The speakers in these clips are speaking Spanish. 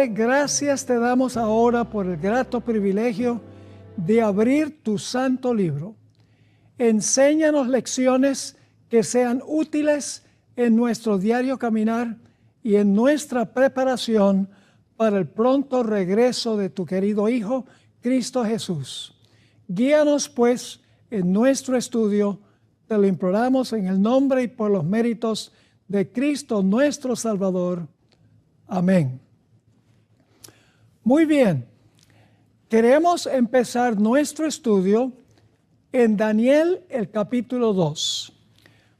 Padre, gracias te damos ahora por el grato privilegio de abrir tu santo libro. Enséñanos lecciones que sean útiles en nuestro diario caminar y en nuestra preparación para el pronto regreso de tu querido Hijo, Cristo Jesús. Guíanos, pues, en nuestro estudio. Te lo imploramos en el nombre y por los méritos de Cristo nuestro Salvador. Amén. Muy bien, queremos empezar nuestro estudio en Daniel, el capítulo 2.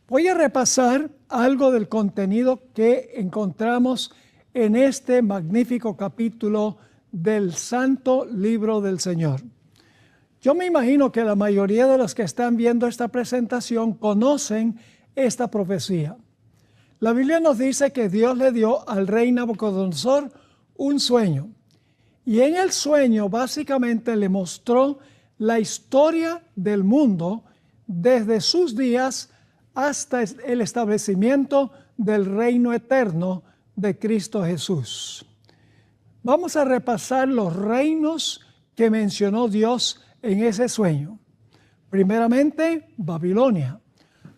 Voy a repasar algo del contenido que encontramos en este magnífico capítulo del Santo Libro del Señor. Yo me imagino que la mayoría de los que están viendo esta presentación conocen esta profecía. La Biblia nos dice que Dios le dio al rey Nabucodonosor un sueño. Y en el sueño básicamente le mostró la historia del mundo desde sus días hasta el establecimiento del reino eterno de Cristo Jesús. Vamos a repasar los reinos que mencionó Dios en ese sueño. Primeramente, Babilonia.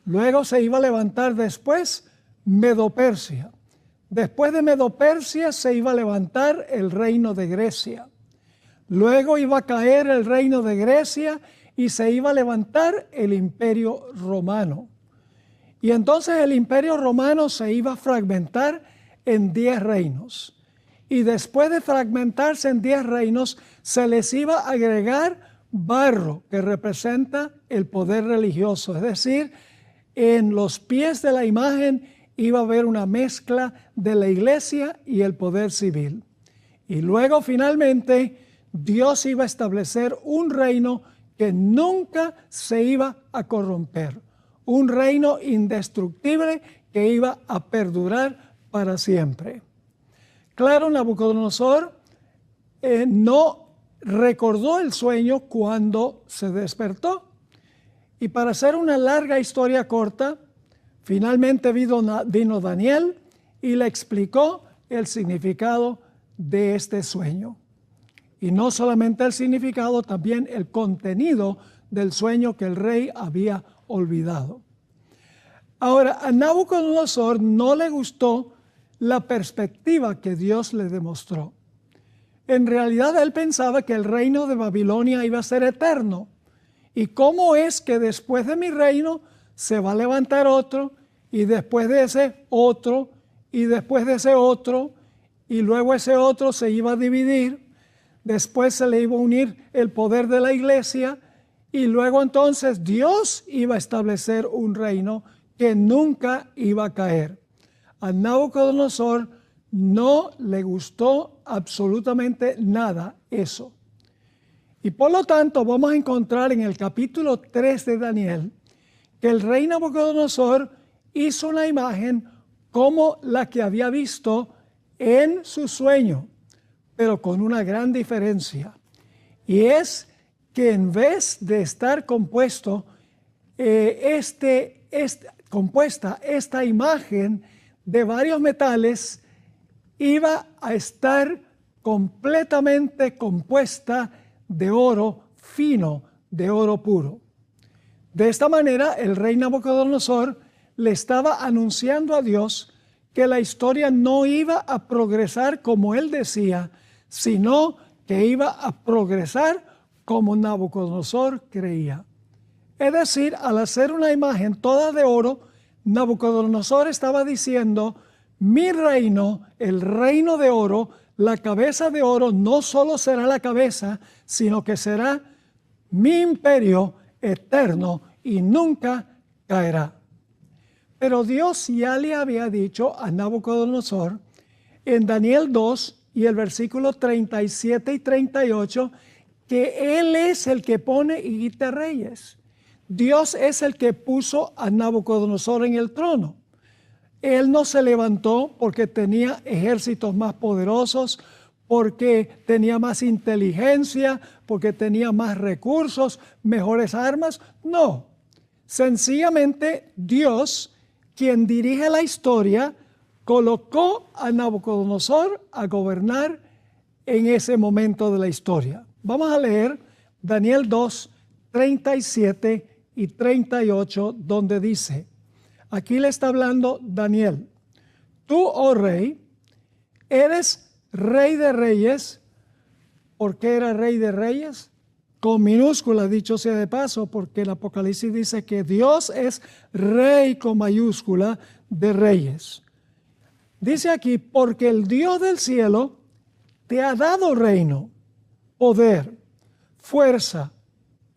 Luego se iba a levantar después Medo-Persia. Después de Medo-Persia se iba a levantar el reino de Grecia. Luego iba a caer el reino de Grecia y se iba a levantar el imperio romano. Y entonces el imperio romano se iba a fragmentar en 10 reinos. Y después de fragmentarse en 10 reinos, se les iba a agregar barro, que representa el poder religioso. Es decir, en los pies de la imagen iba a haber una mezcla de la iglesia y el poder civil. Y luego finalmente Dios iba a establecer un reino que nunca se iba a corromper. Un reino indestructible que iba a perdurar para siempre. Claro, Nabucodonosor no recordó el sueño cuando se despertó. Y para hacer una larga historia corta, finalmente vino Daniel y le explicó el significado de este sueño. Y no solamente el significado, también el contenido del sueño que el rey había olvidado. Ahora, a Nabucodonosor no le gustó la perspectiva que Dios le demostró. En realidad él pensaba que el reino de Babilonia iba a ser eterno. ¿Y cómo es que después de mi reino se va a levantar otro, y después de ese otro, y después de ese otro, y luego ese otro se iba a dividir, después se le iba a unir el poder de la iglesia, y luego entonces Dios iba a establecer un reino que nunca iba a caer? A Nabucodonosor no le gustó absolutamente nada eso. Y por lo tanto vamos a encontrar en el capítulo 3 de Daniel que el rey Nabucodonosor hizo una imagen como la que había visto en su sueño, pero con una gran diferencia. Y es que en vez de estar compuesta esta imagen de varios metales, iba a estar completamente compuesta de oro fino, de oro puro. De esta manera, el rey Nabucodonosor le estaba anunciando a Dios que la historia no iba a progresar como él decía, sino que iba a progresar como Nabucodonosor creía. Es decir, al hacer una imagen toda de oro, Nabucodonosor estaba diciendo: mi reino, el reino de oro, la cabeza de oro, no solo será la cabeza, sino que será mi imperio eterno y nunca caerá. Pero Dios ya le había dicho a Nabucodonosor en Daniel 2 y el versículo 37 y 38 que Él es el que pone y quita reyes. Dios es el que puso a Nabucodonosor en el trono. Él no se levantó porque tenía ejércitos más poderosos, porque tenía más inteligencia, porque tenía más recursos, mejores armas. No, sencillamente Dios, quien dirige la historia, colocó a Nabucodonosor a gobernar en ese momento de la historia. Vamos a leer Daniel 2, 37 y 38, donde dice, aquí le está hablando Daniel, tú, oh rey, eres rey de reyes. ¿Por qué era rey de reyes? Con minúscula, dicho sea de paso, porque el Apocalipsis dice que Dios es rey con mayúscula de reyes. Dice aquí, porque el Dios del cielo te ha dado reino, poder, fuerza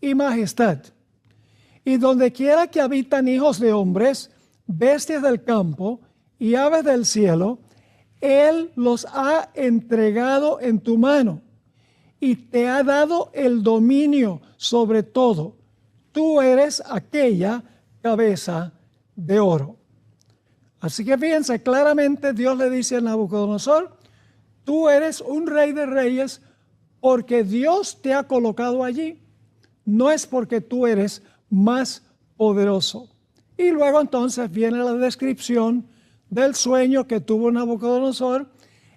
y majestad. Y donde quiera que habitan hijos de hombres, bestias del campo y aves del cielo, Él los ha entregado en tu mano y te ha dado el dominio sobre todo. Tú eres aquella cabeza de oro. Así que fíjense, claramente Dios le dice a Nabucodonosor, tú eres un rey de reyes porque Dios te ha colocado allí. No es porque tú eres más poderoso. Y luego entonces viene la descripción del sueño que tuvo Nabucodonosor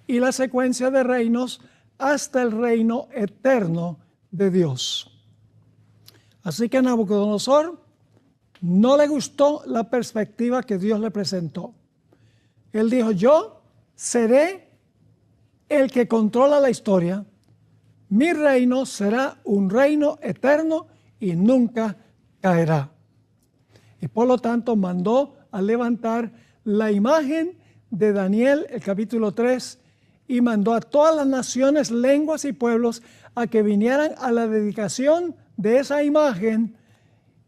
y la secuencia de reinos hasta el reino eterno de Dios. Así que a Nabucodonosor no le gustó la perspectiva que Dios le presentó. Él dijo, yo seré el que controla la historia. Mi reino será un reino eterno y nunca caerá. Y por lo tanto mandó a levantar la imagen de Daniel, el capítulo 3, y mandó a todas las naciones, lenguas y pueblos a que vinieran a la dedicación de esa imagen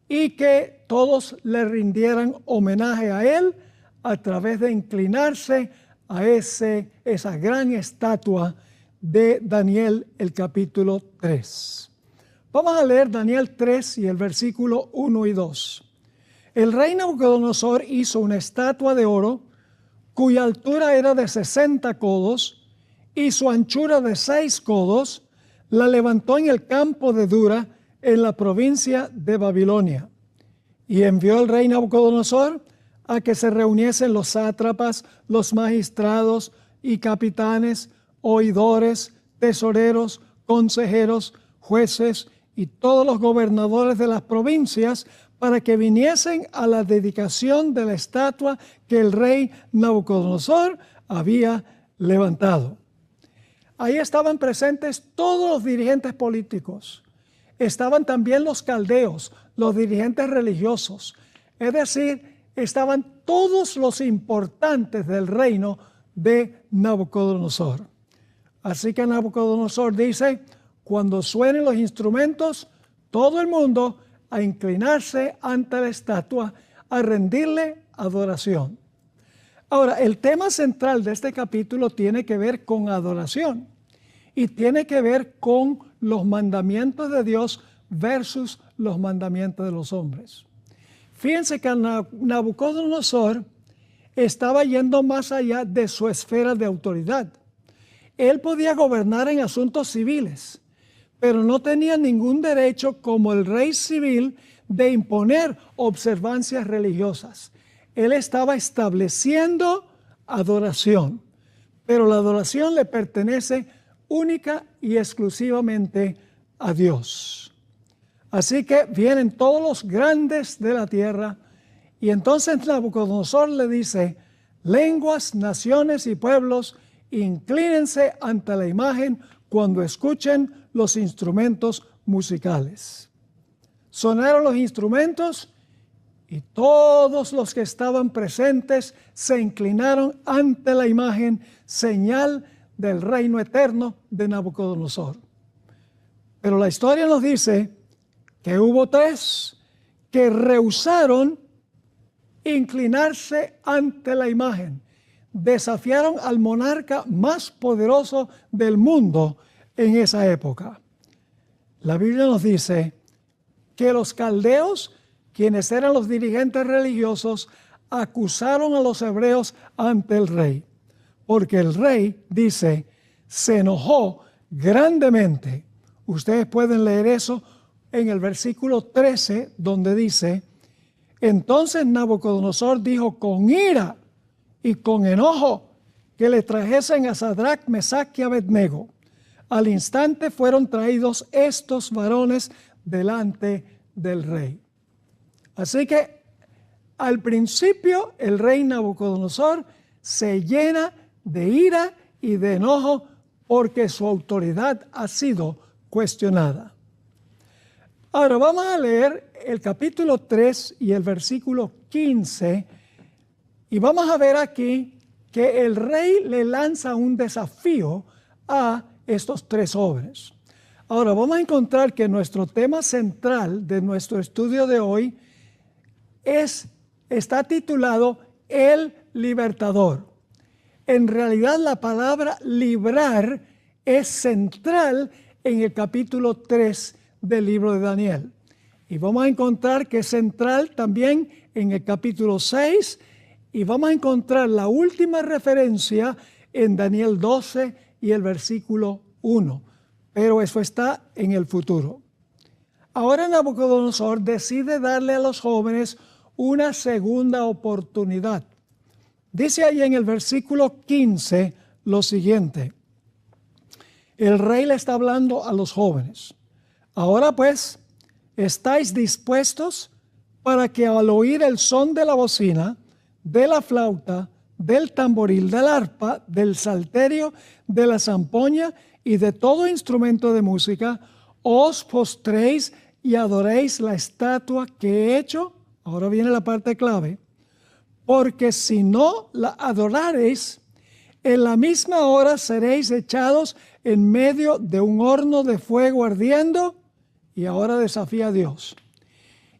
y que todos le rindieran homenaje a él a través de inclinarse a esa gran estatua de Daniel, el capítulo 3. Vamos a leer Daniel 3 y el versículo 1 y 2. El rey Nabucodonosor hizo una estatua de oro cuya altura era de 60 codos y su anchura de 6 codos, la levantó en el campo de Dura, en la provincia de Babilonia. Y envió el rey Nabucodonosor a que se reuniesen los sátrapas, los magistrados y capitanes, oidores, tesoreros, consejeros, jueces y todos los gobernadores de las provincias para que viniesen a la dedicación de la estatua que el rey Nabucodonosor había levantado. Ahí estaban presentes todos los dirigentes políticos. Estaban también los caldeos, los dirigentes religiosos. Es decir, estaban todos los importantes del reino de Nabucodonosor. Así que Nabucodonosor dice, cuando suenen los instrumentos, todo el mundo a inclinarse ante la estatua, a rendirle adoración. Ahora, el tema central de este capítulo tiene que ver con adoración y tiene que ver con los mandamientos de Dios versus los mandamientos de los hombres. Fíjense que Nabucodonosor estaba yendo más allá de su esfera de autoridad. Él podía gobernar en asuntos civiles, pero no tenía ningún derecho como el rey civil de imponer observancias religiosas. Él estaba estableciendo adoración, pero la adoración le pertenece única y exclusivamente a Dios. Así que vienen todos los grandes de la tierra y entonces Nabucodonosor le dice, lenguas, naciones y pueblos, inclínense ante la imagen cuando escuchen los instrumentos musicales. Sonaron los instrumentos y todos los que estaban presentes se inclinaron ante la imagen, señal del reino eterno de Nabucodonosor. Pero la historia nos dice que hubo 3 que rehusaron inclinarse ante la imagen. Desafiaron al monarca más poderoso del mundo en esa época. La Biblia nos dice que los caldeos, quienes eran los dirigentes religiosos, acusaron a los hebreos ante el rey, porque el rey, dice, se enojó grandemente. Ustedes pueden leer eso en el versículo 13, donde dice, entonces Nabucodonosor dijo con ira y con enojo que le trajesen a Sadrach, Mesach y Abednego. Al instante fueron traídos estos varones delante del rey. Así que al principio el rey Nabucodonosor se llena de ira y de enojo porque su autoridad ha sido cuestionada. Ahora vamos a leer el capítulo 3 y el versículo 15 y vamos a ver aquí que el rey le lanza un desafío a estos tres jóvenes. Ahora vamos a encontrar que nuestro tema central de nuestro estudio de hoy está titulado El Libertador. En realidad la palabra librar es central en el capítulo 3 del libro de Daniel. Y vamos a encontrar que es central también en el capítulo 6 y vamos a encontrar la última referencia en Daniel 12 y el versículo 1. Pero eso está en el futuro. Ahora Nabucodonosor decide darle a los jóvenes una segunda oportunidad. Dice ahí en el versículo 15 lo siguiente. El rey le está hablando a los jóvenes. Ahora pues, ¿estáis dispuestos para que al oír el son de la bocina, de la flauta, del tamboril, del arpa, del salterio, de la zampoña y de todo instrumento de música, os postréis y adoréis la estatua que he hecho? Ahora viene la parte clave. Porque si no la adorareis, en la misma hora seréis echados en medio de un horno de fuego ardiendo. Y ahora desafía a Dios.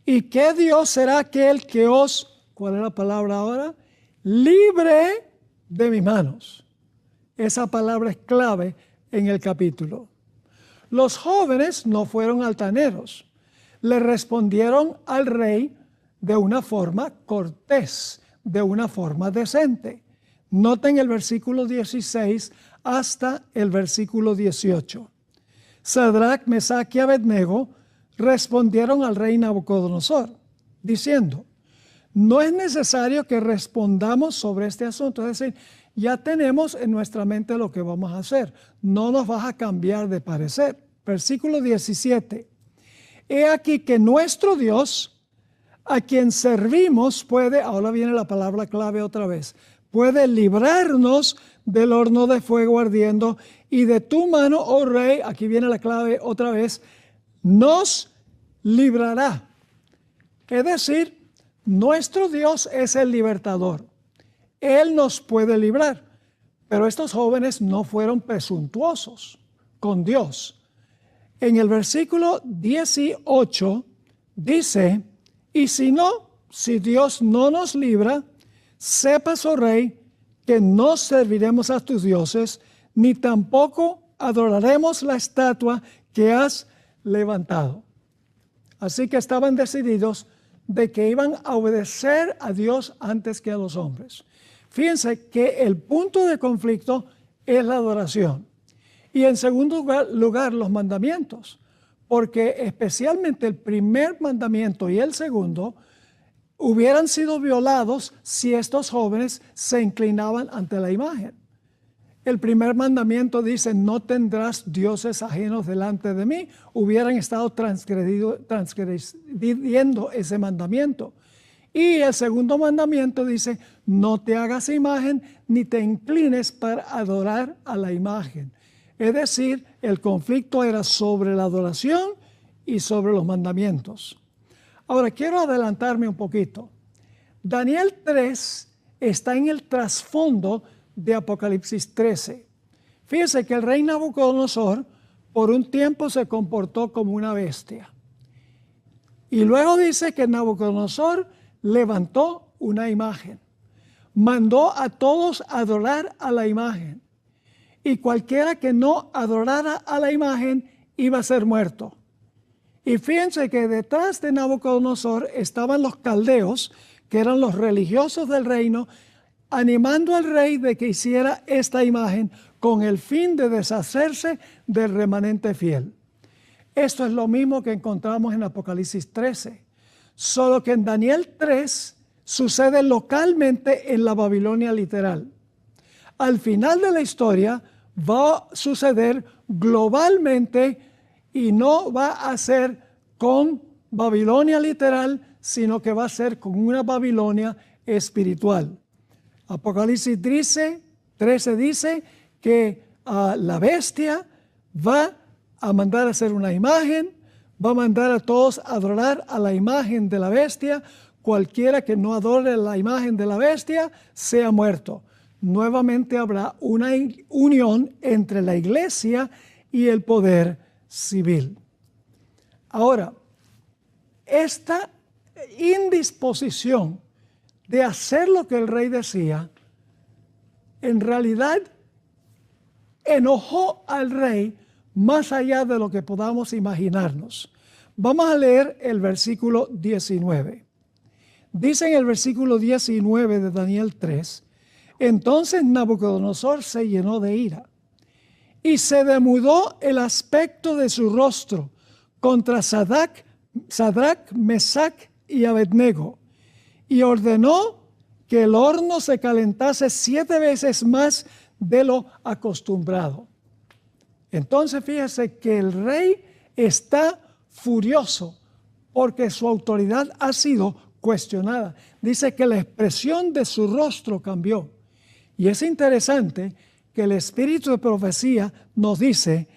¿Y qué Dios será aquel que os, cuál es la palabra ahora? Libre de mis manos. Esa palabra es clave en el capítulo. Los jóvenes no fueron altaneros. Le respondieron al rey de una forma cortés, de una forma decente. Noten el versículo 16 hasta el versículo 18. Sadrach, Mesach y Abednego respondieron al rey Nabucodonosor, diciendo, no es necesario que respondamos sobre este asunto. Es decir, ya tenemos en nuestra mente lo que vamos a hacer. No nos vas a cambiar de parecer. Versículo 17. He aquí que nuestro Dios, a quien servimos, puede, ahora viene la palabra clave otra vez, puede librarnos del horno de fuego ardiendo y de tu mano, oh rey, aquí viene la clave otra vez, nos librará. Es decir, nuestro Dios es el libertador. Él nos puede librar. Pero estos jóvenes no fueron presuntuosos con Dios. En el versículo 18 dice, y si no, si Dios no nos libra, sepas, oh rey, que no serviremos a tus dioses, ni tampoco adoraremos la estatua que has levantado. Así que estaban decididos de que iban a obedecer a Dios antes que a los hombres. Fíjense que el punto de conflicto es la adoración. Y en segundo lugar, los mandamientos. Porque especialmente el primer mandamiento y el segundo hubieran sido violados si estos jóvenes se inclinaban ante la imagen. El primer mandamiento dice, no tendrás dioses ajenos delante de mí. Hubieran estado transgrediendo ese mandamiento. Y el segundo mandamiento dice, no te hagas imagen ni te inclines para adorar a la imagen. Es decir, el conflicto era sobre la adoración y sobre los mandamientos. Ahora, quiero adelantarme un poquito. Daniel 3 está en el trasfondo de Apocalipsis 13. Fíjense que el rey Nabucodonosor por un tiempo se comportó como una bestia. Y luego dice que Nabucodonosor levantó una imagen. Mandó a todos adorar a la imagen. Y cualquiera que no adorara a la imagen iba a ser muerto. Y fíjense que detrás de Nabucodonosor estaban los caldeos, que eran los religiosos del reino, animando al rey de que hiciera esta imagen con el fin de deshacerse del remanente fiel. Esto es lo mismo que encontramos en Apocalipsis 13, solo que en Daniel 3 sucede localmente en la Babilonia literal. Al final de la historia va a suceder globalmente y no va a ser con Babilonia literal, sino que va a ser con una Babilonia espiritual. Apocalipsis 13 dice que la bestia va a mandar a hacer una imagen, va a mandar a todos a adorar a la imagen de la bestia. Cualquiera que no adore la imagen de la bestia sea muerto. Nuevamente habrá una unión entre la iglesia y el poder civil. Ahora, esta indisposición de hacer lo que el rey decía, en realidad enojó al rey más allá de lo que podamos imaginarnos. Vamos a leer el versículo 19. Dice en el versículo 19 de Daniel 3, entonces Nabucodonosor se llenó de ira y se demudó el aspecto de su rostro contra Sadrach, Mesach y Abednego, y ordenó que el horno se calentase 7 veces más de lo acostumbrado. Entonces fíjese que el rey está furioso porque su autoridad ha sido cuestionada. Dice que la expresión de su rostro cambió. Y es interesante que el espíritu de profecía nos dice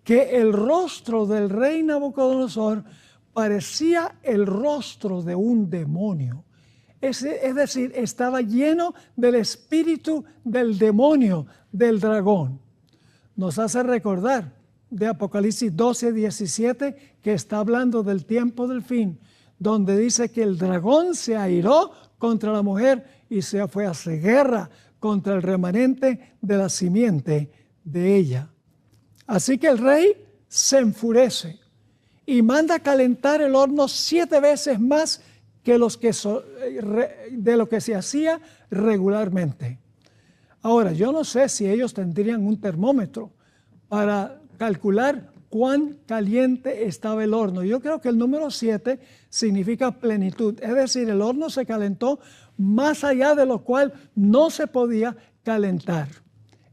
que el rostro del rey Nabucodonosor parecía el rostro de un demonio. Es decir, estaba lleno del espíritu del demonio, del dragón. Nos hace recordar de Apocalipsis 12, 17, que está hablando del tiempo del fin, donde dice que el dragón se airó contra la mujer y se fue a hacer guerra contra el remanente de la simiente de ella. Así que el rey se enfurece y manda calentar el horno 7 veces más que de lo que se hacía regularmente. Ahora, yo no sé si ellos tendrían un termómetro para calcular cuán caliente estaba el horno. Yo creo que el número 7 significa plenitud, es decir, el horno se calentó más allá de lo cual no se podía calentar.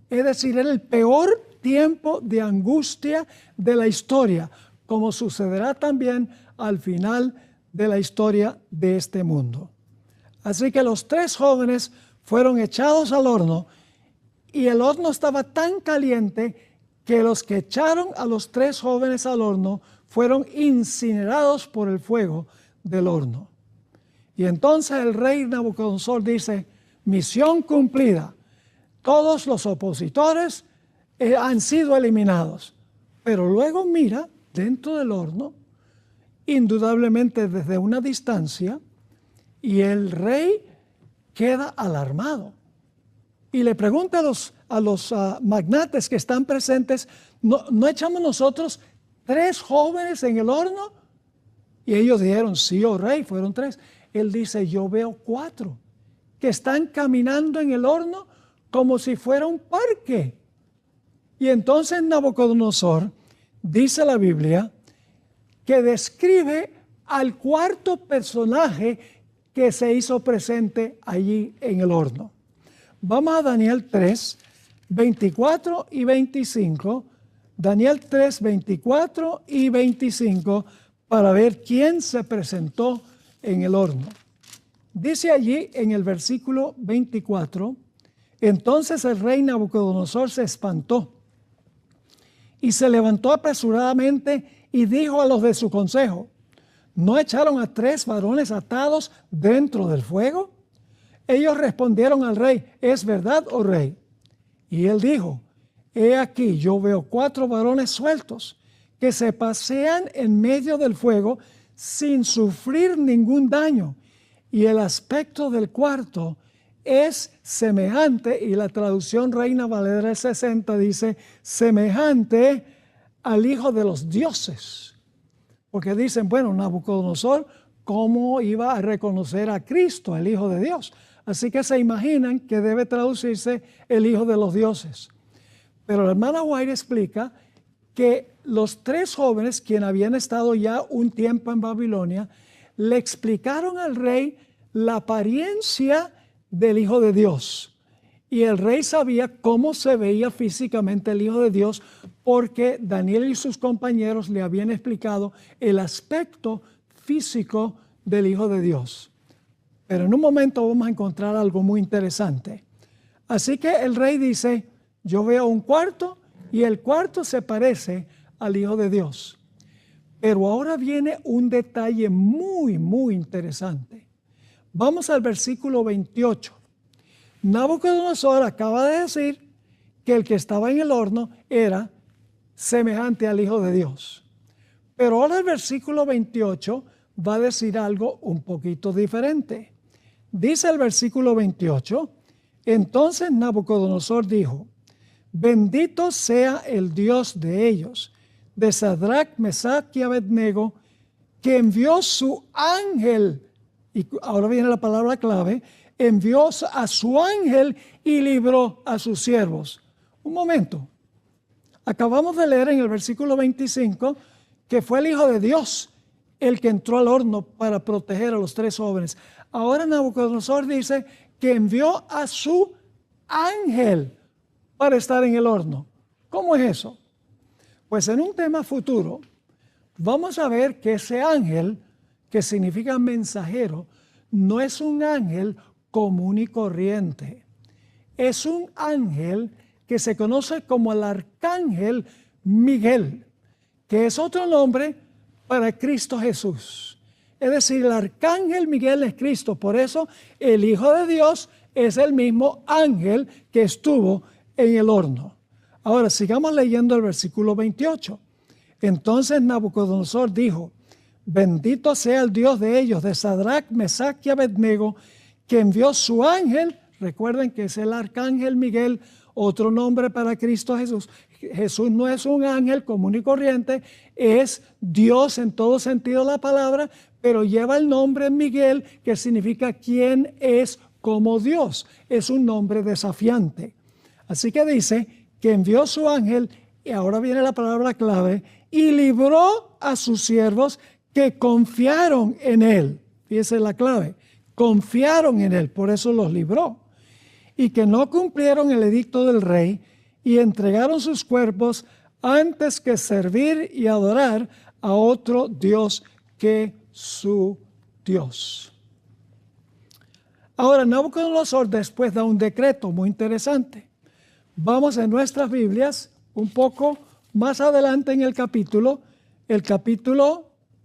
Es decir, era el peor tiempo de angustia de la historia, como sucederá también al final de la historia de este mundo. Así que los 3 jóvenes fueron echados al horno y el horno estaba tan caliente que los que echaron a los 3 jóvenes al horno fueron incinerados por el fuego del horno. Y entonces el rey Nabucodonosor dice, misión cumplida, todos los opositores han sido eliminados. Pero luego mira dentro del horno, indudablemente desde una distancia, y el rey queda alarmado. Y le pregunta a los magnates que están presentes, ¿no echamos nosotros 3 jóvenes en el horno? Y ellos dijeron, sí, oh rey, fueron 3. Él dice, yo veo 4 que están caminando en el horno como si fuera un parque. Y entonces Nabucodonosor, dice la Biblia, que describe al 4.º personaje que se hizo presente allí en el horno. Vamos a Daniel 3, 24 y 25. Daniel 3, 24 y 25 para ver quién se presentó en el horno. Dice allí en el versículo 24, entonces el rey Nabucodonosor se espantó y se levantó apresuradamente y dijo a los de su consejo, ¿no echaron a 3 varones atados dentro del fuego? Ellos respondieron al rey, ¿es verdad, oh rey? Y él dijo, he aquí, yo veo 4 varones sueltos que se pasean en medio del fuego sin sufrir ningún daño. Y el aspecto del cuarto es semejante, y la traducción Reina Valera 60 dice, semejante al Hijo de los dioses. Porque dicen, bueno, Nabucodonosor, ¿cómo iba a reconocer a Cristo, el Hijo de Dios? Así que se imaginan que debe traducirse el Hijo de los dioses. Pero la hermana White explica que los 3 jóvenes, quienes habían estado ya un tiempo en Babilonia, le explicaron al rey la apariencia del Hijo de Dios. Y el rey sabía cómo se veía físicamente el Hijo de Dios, porque Daniel y sus compañeros le habían explicado el aspecto físico del Hijo de Dios. Pero en un momento vamos a encontrar algo muy interesante. Así que el rey dice, yo veo un cuarto y el cuarto se parece al Hijo de Dios. Pero ahora viene un detalle muy, muy interesante. Vamos al versículo 28. Nabucodonosor acaba de decir que el que estaba en el horno era semejante al Hijo de Dios. Pero ahora el versículo 28 va a decir algo un poquito diferente. Dice el versículo 28, entonces Nabucodonosor dijo, bendito sea el Dios de ellos, de Sadrach, Mesach y Abednego, que envió su ángel, y ahora viene la palabra clave, envió a su ángel y libró a sus siervos. Un momento. Acabamos de leer en el versículo 25 que fue el Hijo de Dios el que entró al horno para proteger a los tres jóvenes. Ahora Nabucodonosor dice que envió a su ángel para estar en el horno. ¿Cómo es eso? Pues en un tema futuro vamos a ver que ese ángel, que significa mensajero, no es un ángel común y corriente. Es un ángel que se conoce como el arcángel Miguel, que es otro nombre para Cristo Jesús. Es decir, el arcángel Miguel es Cristo. Por eso el Hijo de Dios es el mismo ángel que estuvo en el horno. Ahora sigamos leyendo el versículo 28. Entonces Nabucodonosor dijo, bendito sea el Dios de ellos, de Sadrach, Mesach y Abednego, que envió su ángel. Recuerden que es el arcángel Miguel, otro nombre para Cristo Jesús. Jesús no es un ángel común y corriente, es Dios en todo sentido de la palabra, pero lleva el nombre Miguel, que significa quien es como Dios. Es un nombre desafiante. Así que dice que envió su ángel, y ahora viene la palabra clave, y libró a sus siervos que confiaron en él. Fíjese la clave, confiaron en él, por eso los libró. Y que no cumplieron el edicto del rey y entregaron sus cuerpos antes que servir y adorar a otro Dios que su Dios. Ahora, Nabucodonosor después da un decreto muy interesante. Vamos en nuestras Biblias un poco más adelante en el capítulo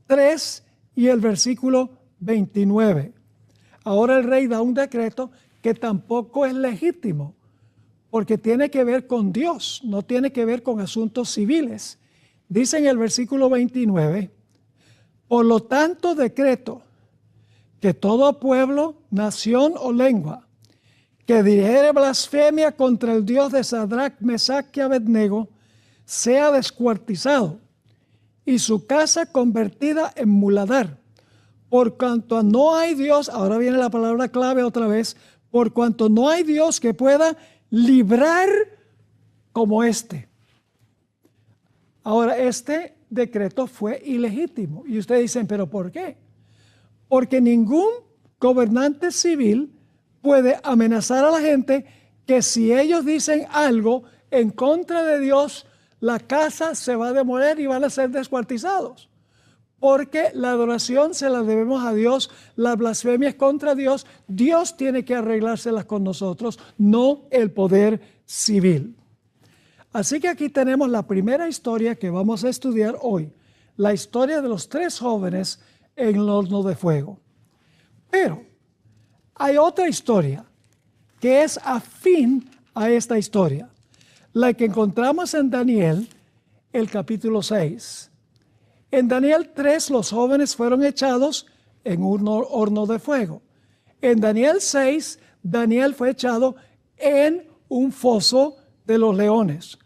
3 y el versículo 29. Ahora el rey da un decreto que tampoco es legítimo, porque tiene que ver con Dios, no tiene que ver con asuntos civiles. Dice en el versículo 29, por lo tanto decreto que todo pueblo, nación o lengua que dijere blasfemia contra el Dios de Sadrach, Mesach y Abednego sea descuartizado y su casa convertida en muladar, por cuanto no hay Dios, ahora viene la palabra clave otra vez, por cuanto no hay Dios que pueda librar como este. Ahora, este decreto fue ilegítimo. Y ustedes dicen, ¿pero por qué? Porque ningún gobernante civil puede amenazar a la gente que si ellos dicen algo en contra de Dios, la casa se va a demoler y van a ser descuartizados. Porque la adoración se la debemos a Dios, la blasfemia es contra Dios, Dios tiene que arreglárselas con nosotros, no el poder civil. Así que aquí tenemos la primera historia que vamos a estudiar hoy, la historia de los tres jóvenes en el horno de fuego. Pero hay otra historia que es afín a esta historia, la que encontramos en Daniel, el capítulo 6. En Daniel 3 los jóvenes fueron echados en un horno de fuego. En Daniel 6, Daniel fue echado en un foso de los leones.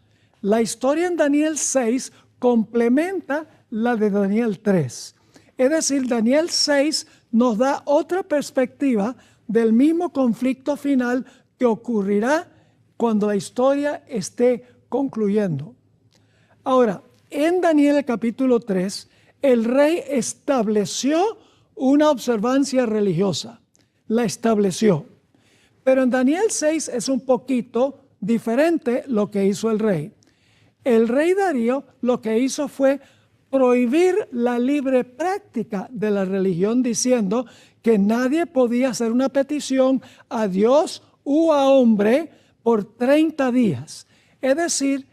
La historia en Daniel 6 complementa la de Daniel 3. Es decir, Daniel 6 nos da otra perspectiva del mismo conflicto final que ocurrirá cuando la historia esté concluyendo. Ahora, en Daniel capítulo 3, el rey estableció una observancia religiosa. La estableció. Pero en Daniel 6 es un poquito diferente lo que hizo el rey. El rey Darío lo que hizo fue prohibir la libre práctica de la religión, diciendo que nadie podía hacer una petición a Dios u a hombre por 30 días. Es decir,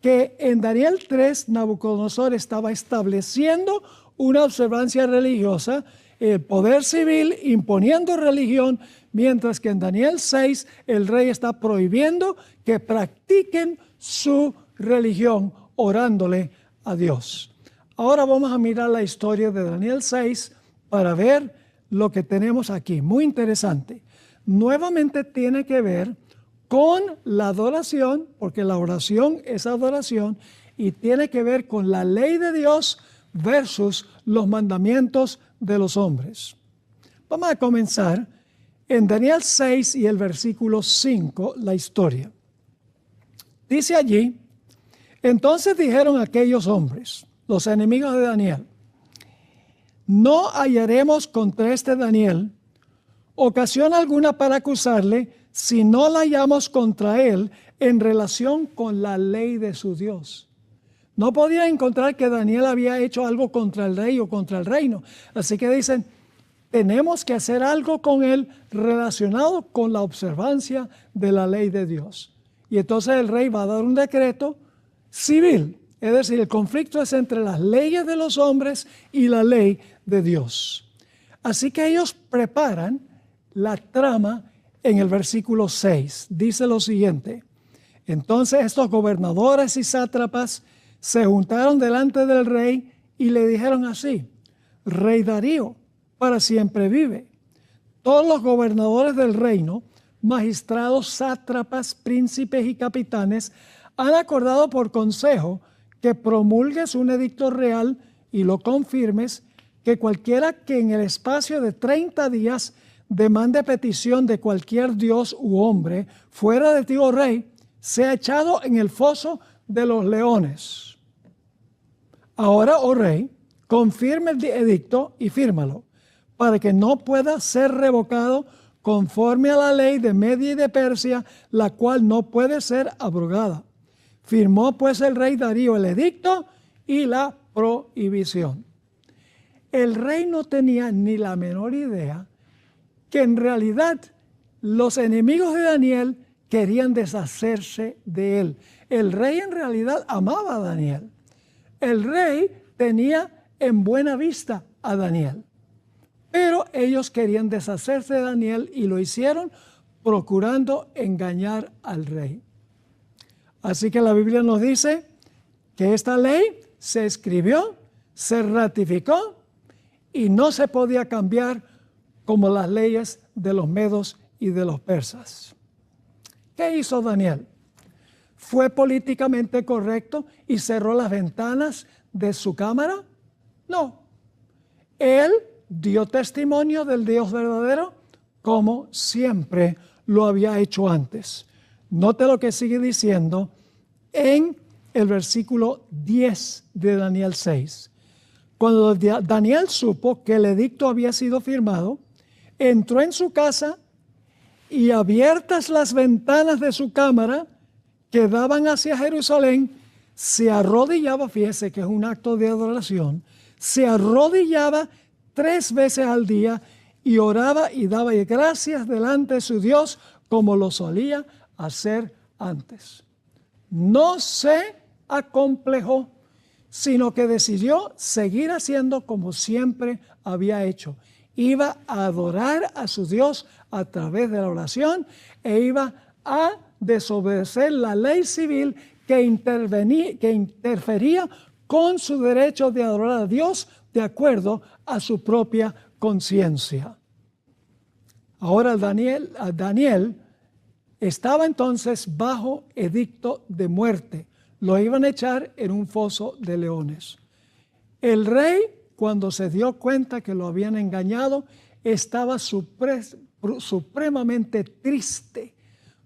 que en Daniel 3 Nabucodonosor estaba estableciendo una observancia religiosa, el poder civil imponiendo religión, mientras que en Daniel 6 el rey está prohibiendo que practiquen su religión orándole a Dios. Ahora vamos a mirar la historia de Daniel 6 para ver lo que tenemos aquí. Muy interesante. Nuevamente tiene que ver con la adoración, porque la oración es adoración, y tiene que ver con la ley de Dios versus los mandamientos de los hombres. Vamos a comenzar en Daniel 6 y el versículo 5, la historia. Dice allí: entonces dijeron aquellos hombres, los enemigos de Daniel, no hallaremos contra este Daniel ocasión alguna para acusarle, si no la hallamos contra él en relación con la ley de su Dios. No podían encontrar que Daniel había hecho algo contra el rey o contra el reino. Así que dicen, tenemos que hacer algo con él relacionado con la observancia de la ley de Dios. Y entonces el rey va a dar un decreto civil. Es decir, el conflicto es entre las leyes de los hombres y la ley de Dios. Así que ellos preparan la trama en el versículo 6. Dice lo siguiente: entonces estos gobernadores y sátrapas se juntaron delante del rey y le dijeron así: Rey Darío, para siempre vive. Todos los gobernadores del reino, magistrados, sátrapas, príncipes y capitanes, han acordado por consejo que promulgues un edicto real y lo confirmes, que cualquiera que en el espacio de 30 días demande petición de cualquier dios u hombre fuera de ti, oh rey, sea echado en el foso de los leones. Ahora, oh rey, confirme el edicto y fírmalo, para que no pueda ser revocado conforme a la ley de Media y de Persia, la cual no puede ser abrogada. Firmó pues el rey Darío el edicto y la prohibición. El rey no tenía ni la menor idea que en realidad los enemigos de Daniel querían deshacerse de él. El rey en realidad amaba a Daniel. El rey tenía en buena vista a Daniel. Pero ellos querían deshacerse de Daniel y lo hicieron procurando engañar al rey. Así que la Biblia nos dice que esta ley se escribió, se ratificó y no se podía cambiar como las leyes de los medos y de los persas. ¿Qué hizo Daniel? ¿Fue políticamente correcto y cerró las ventanas de su cámara? No. Él dio testimonio del Dios verdadero como siempre lo había hecho antes. Note lo que sigue diciendo en el versículo 10 de Daniel 6. Cuando Daniel supo que el edicto había sido firmado, entró en su casa y, abiertas las ventanas de su cámara que daban hacia Jerusalén, se arrodillaba, fíjese que es un acto de adoración, se arrodillaba 3 veces al día y oraba y daba gracias delante de su Dios como lo solía hacer antes. No se acomplejó, sino que decidió seguir haciendo como siempre había hecho. Iba a adorar a su Dios a través de la oración e iba a desobedecer la ley civil que interfería con su derecho de adorar a Dios de acuerdo a su propia conciencia. Ahora Daniel estaba entonces bajo edicto de muerte. Lo iban a echar en un foso de leones. El rey, cuando se dio cuenta que lo habían engañado, estaba supremamente triste,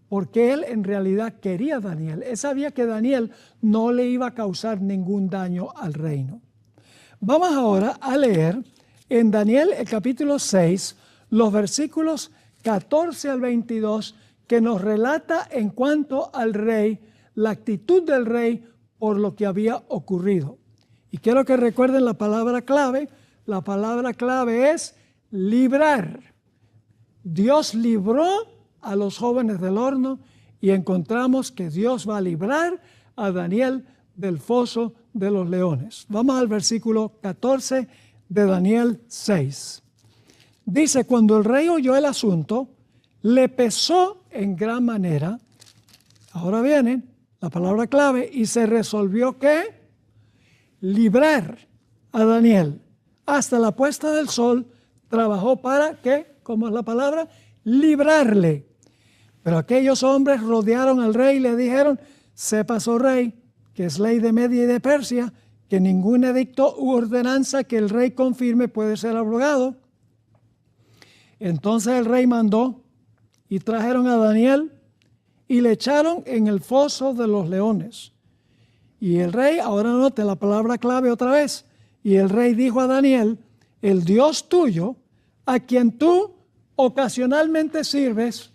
porque él en realidad quería a Daniel. Él sabía que Daniel no le iba a causar ningún daño al reino. Vamos ahora a leer en Daniel el capítulo 6, los versículos 14 al 22, que nos relata en cuanto al rey, la actitud del rey por lo que había ocurrido. Y quiero que recuerden la palabra clave. La palabra clave es librar. Dios libró a los jóvenes del horno y encontramos que Dios va a librar a Daniel del foso de los leones. Vamos al versículo 14 de Daniel 6. Dice, cuando el rey oyó el asunto, le pesó en gran manera. Ahora viene la palabra clave, y se resolvió que librar a Daniel. Hasta la puesta del sol trabajó para, ¿qué? ¿Cómo es la palabra? Librarle. Pero aquellos hombres rodearon al rey y le dijeron, sepas, oh rey, que es ley de Media y de Persia, que ningún edicto u ordenanza que el rey confirme puede ser abrogado. Entonces el rey mandó y trajeron a Daniel y le echaron en el foso de los leones. Y el rey, ahora note la palabra clave otra vez, y el rey dijo a Daniel, el Dios tuyo, a quien tú ocasionalmente sirves,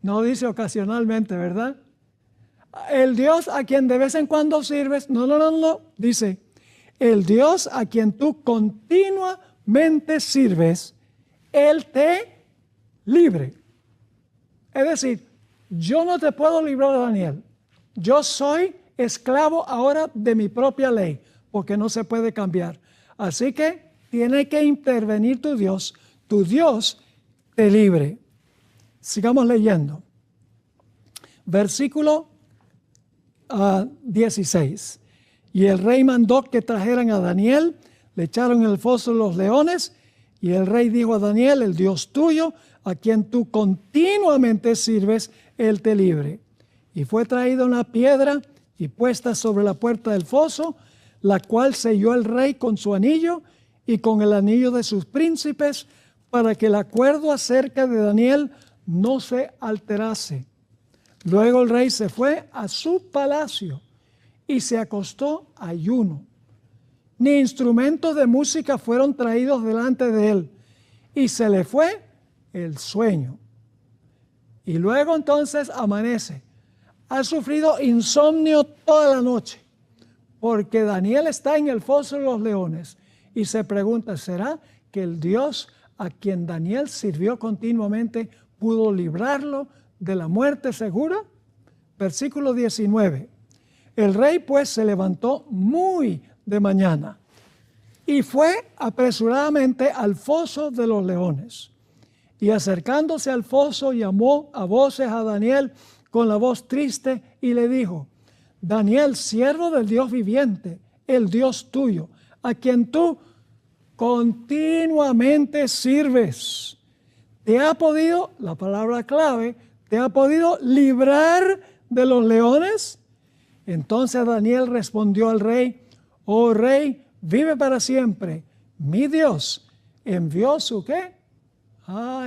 no dice ocasionalmente, ¿verdad? El Dios a quien de vez en cuando sirves, no, dice, el Dios a quien tú continuamente sirves, Él te libre. Es decir, yo no te puedo librar, Daniel. Yo soy esclavo ahora de mi propia ley, porque no se puede cambiar. Así que tiene que intervenir tu Dios te libre. Sigamos leyendo. Versículo 16. Y el rey mandó que trajeran a Daniel, le echaron en el foso de los leones, y el rey dijo a Daniel, el Dios tuyo, a quien tú continuamente sirves, Él te libre. Y fue traída una piedra y puesta sobre la puerta del foso, la cual selló el rey con su anillo y con el anillo de sus príncipes, para que el acuerdo acerca de Daniel no se alterase. Luego el rey se fue a su palacio y se acostó ayuno. Ni instrumentos de música fueron traídos delante de él, y se le fue el sueño. Y luego entonces amanece. Ha sufrido insomnio toda la noche, porque Daniel está en el foso de los leones y se pregunta, ¿será que el Dios a quien Daniel sirvió continuamente pudo librarlo de la muerte segura? Versículo 19. El rey pues se levantó muy de mañana y fue apresuradamente al foso de los leones. Y acercándose al foso llamó a voces a Daniel con la voz triste y le dijo, Daniel, siervo del Dios viviente, el Dios tuyo, a quien tú continuamente sirves, te ha podido, la palabra clave, te ha podido librar de los leones. Entonces Daniel respondió al rey, oh rey, vive para siempre. Mi Dios envió su ¿qué?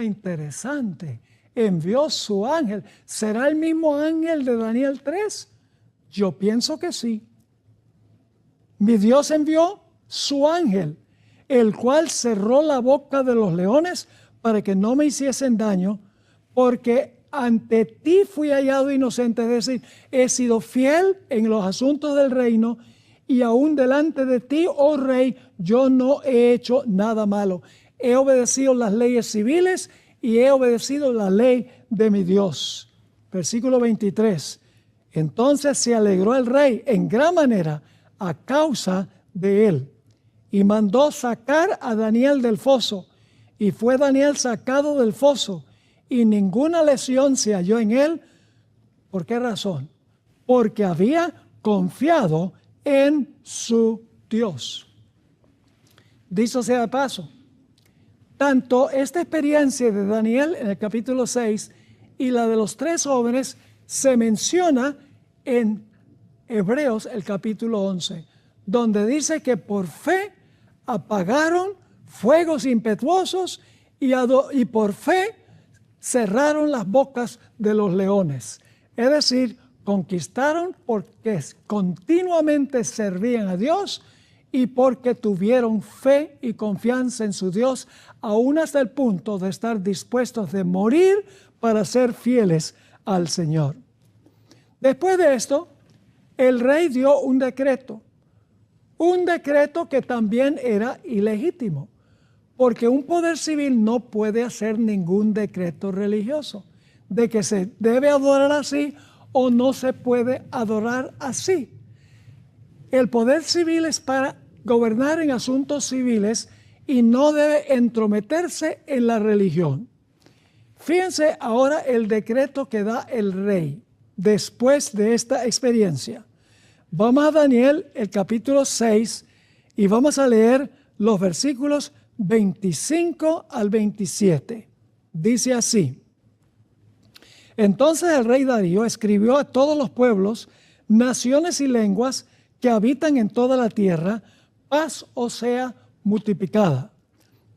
Interesante. Envió su ángel. ¿Será el mismo ángel de Daniel 3? Yo pienso que sí. Mi Dios envió su ángel, el cual cerró la boca de los leones para que no me hiciesen daño, porque ante ti fui hallado inocente, es decir, he sido fiel en los asuntos del reino, y aún delante de ti, oh rey, yo no he hecho nada malo. He obedecido las leyes civiles y he obedecido la ley de mi Dios. Versículo 23. Entonces se alegró el rey en gran manera a causa de él, y mandó sacar a Daniel del foso. Y fue Daniel sacado del foso, y ninguna lesión se halló en él. ¿Por qué razón? Porque había confiado en su Dios. Dicho sea de paso, tanto esta experiencia de Daniel en el capítulo 6 y la de los tres jóvenes se menciona en Hebreos el capítulo 11, donde dice que por fe apagaron fuegos impetuosos y por fe cerraron las bocas de los leones. Es decir, conquistaron porque continuamente servían a Dios y porque tuvieron fe y confianza en su Dios, aún hasta el punto de estar dispuestos de morir para ser fieles al Señor. Después de esto, el rey dio un decreto que también era ilegítimo, porque un poder civil no puede hacer ningún decreto religioso de que se debe adorar así o no se puede adorar así. El poder civil es para gobernar en asuntos civiles y no debe entrometerse en la religión. Fíjense ahora el decreto que da el rey después de esta experiencia. Vamos a Daniel, el capítulo 6, y vamos a leer los versículos 25 al 27. Dice así: Entonces el rey Darío escribió a todos los pueblos, naciones y lenguas que habitan en toda la tierra, paz os sea multiplicada.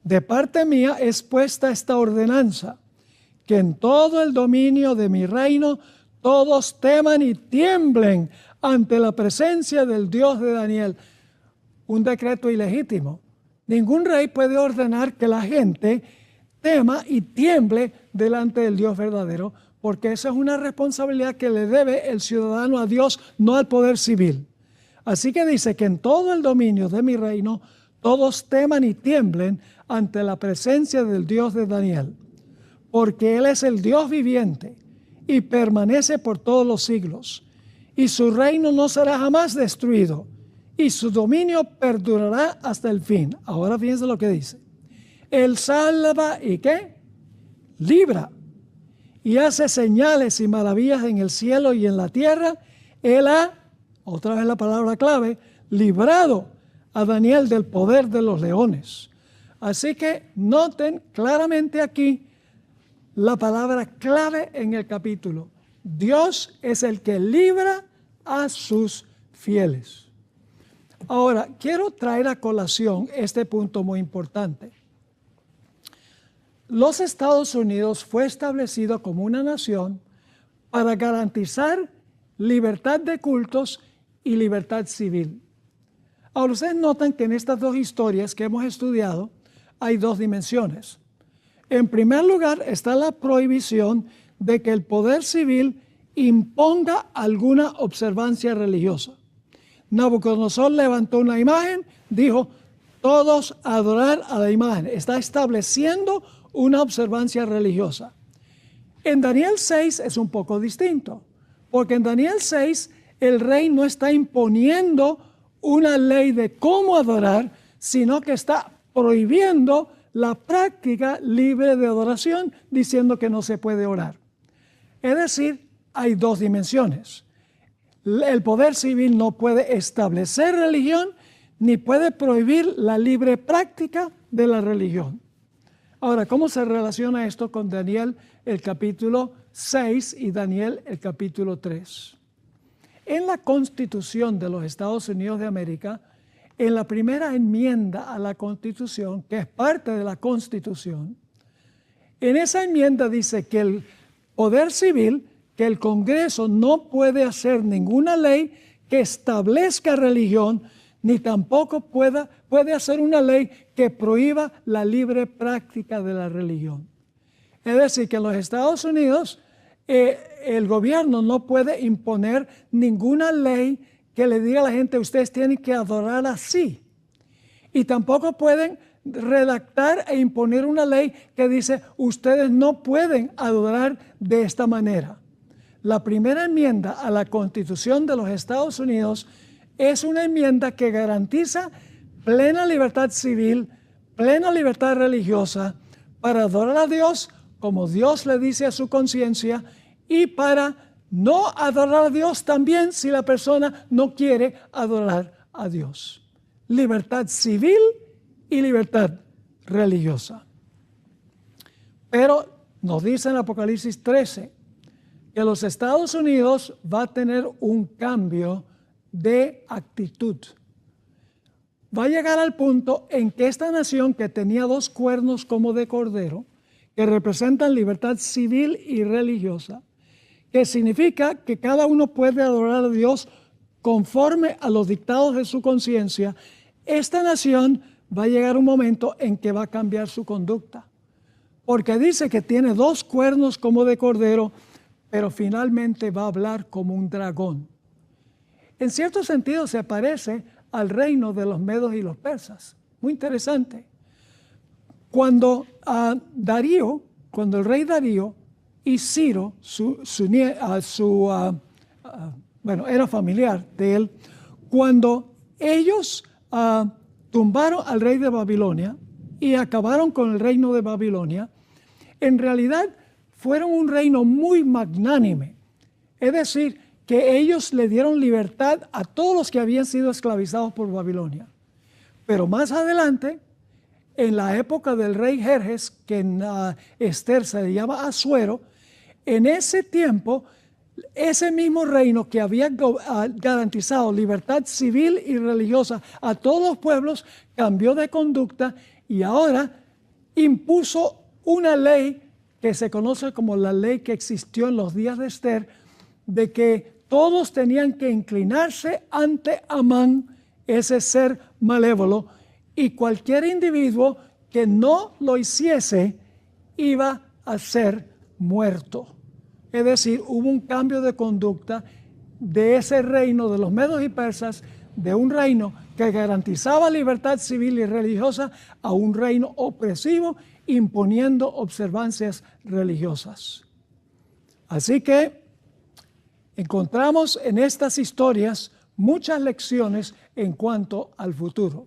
De parte mía es puesta esta ordenanza, que en todo el dominio de mi reino todos teman y tiemblen ante la presencia del Dios de Daniel. Un decreto ilegítimo. Ningún rey puede ordenar que la gente tema y tiemble delante del Dios verdadero, porque esa es una responsabilidad que le debe el ciudadano a Dios, no al poder civil. Así que dice que en todo el dominio de mi reino todos teman y tiemblen ante la presencia del Dios de Daniel, porque Él es el Dios viviente y permanece por todos los siglos, y su reino no será jamás destruido, y su dominio perdurará hasta el fin. Ahora fíjense lo que dice: Él salva y ¿qué? Libra, y hace señales y maravillas en el cielo y en la tierra. Él ha, otra vez la palabra clave, librado a Daniel del poder de los leones. Así que noten claramente aquí la palabra clave en el capítulo. Dios es el que libra a sus fieles. Ahora, quiero traer a colación este punto muy importante. Los Estados Unidos fue establecido como una nación para garantizar libertad de cultos y libertad civil. Ahora, ustedes notan que en estas dos historias que hemos estudiado hay dos dimensiones. En primer lugar está la prohibición de que el poder civil imponga alguna observancia religiosa. Nabucodonosor levantó una imagen, dijo: todos a adorar a la imagen. Está estableciendo una observancia religiosa. En Daniel 6 es un poco distinto, porque en Daniel 6 el rey no está imponiendo una ley de cómo adorar, sino que está prohibiendo la práctica libre de adoración, diciendo que no se puede orar. Es decir, hay dos dimensiones. El poder civil no puede establecer religión, ni puede prohibir la libre práctica de la religión. Ahora, ¿cómo se relaciona esto con Daniel el capítulo 6 y Daniel el capítulo 3? En la Constitución de los Estados Unidos de América, en la primera enmienda a la Constitución, que es parte de la Constitución, en esa enmienda dice que el poder civil, que el Congreso no puede hacer ninguna ley que establezca religión, ni tampoco puede hacer una ley que prohíba la libre práctica de la religión. Es decir, que en los Estados Unidos el gobierno no puede imponer ninguna ley que le diga a la gente: ustedes tienen que adorar así. Y tampoco pueden redactar e imponer una ley que dice: ustedes no pueden adorar de esta manera. La primera enmienda a la Constitución de los Estados Unidos es una enmienda que garantiza plena libertad civil, plena libertad religiosa, para adorar a Dios como Dios le dice a su conciencia, y para no adorar a Dios también si la persona no quiere adorar a Dios. Libertad civil y libertad religiosa. Pero nos dice en Apocalipsis 13 que los Estados Unidos va a tener un cambio de actitud. Va a llegar al punto en que esta nación, que tenía dos cuernos como de cordero, que representan libertad civil y religiosa, que significa que cada uno puede adorar a Dios conforme a los dictados de su conciencia, esta nación va a llegar un momento en que va a cambiar su conducta. Porque dice que tiene 2 cuernos como de cordero, pero finalmente va a hablar como un dragón. En cierto sentido se parece al reino de los medos y los persas. Muy interesante. Cuando el rey Darío y Ciro, era familiar de él, cuando ellos tumbaron al rey de Babilonia y acabaron con el reino de Babilonia, en realidad fueron un reino muy magnánime. Es decir, que ellos le dieron libertad a todos los que habían sido esclavizados por Babilonia. Pero más adelante, en la época del rey Jerjes, que en Esther se le llama Asuero, en ese tiempo, ese mismo reino que había garantizado libertad civil y religiosa a todos los pueblos, cambió de conducta y ahora impuso una ley que se conoce como la ley que existió en los días de Esther, de que todos tenían que inclinarse ante Amán, ese ser malévolo, y cualquier individuo que no lo hiciese iba a ser muerto. Es decir, hubo un cambio de conducta de ese reino de los medos y persas, de un reino que garantizaba libertad civil y religiosa, a un reino opresivo, imponiendo observancias religiosas. Así que encontramos en estas historias muchas lecciones en cuanto al futuro.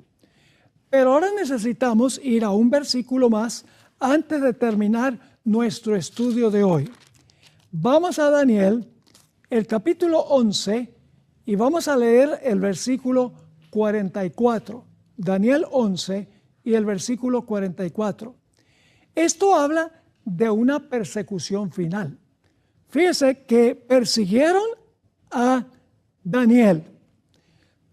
Pero ahora necesitamos ir a un versículo más antes de terminar nuestro estudio de hoy. Vamos a Daniel, el capítulo 11, y vamos a leer el versículo 44. Daniel 11 y el versículo 44. Esto habla de una persecución final. Fíjese que persiguieron a Daniel,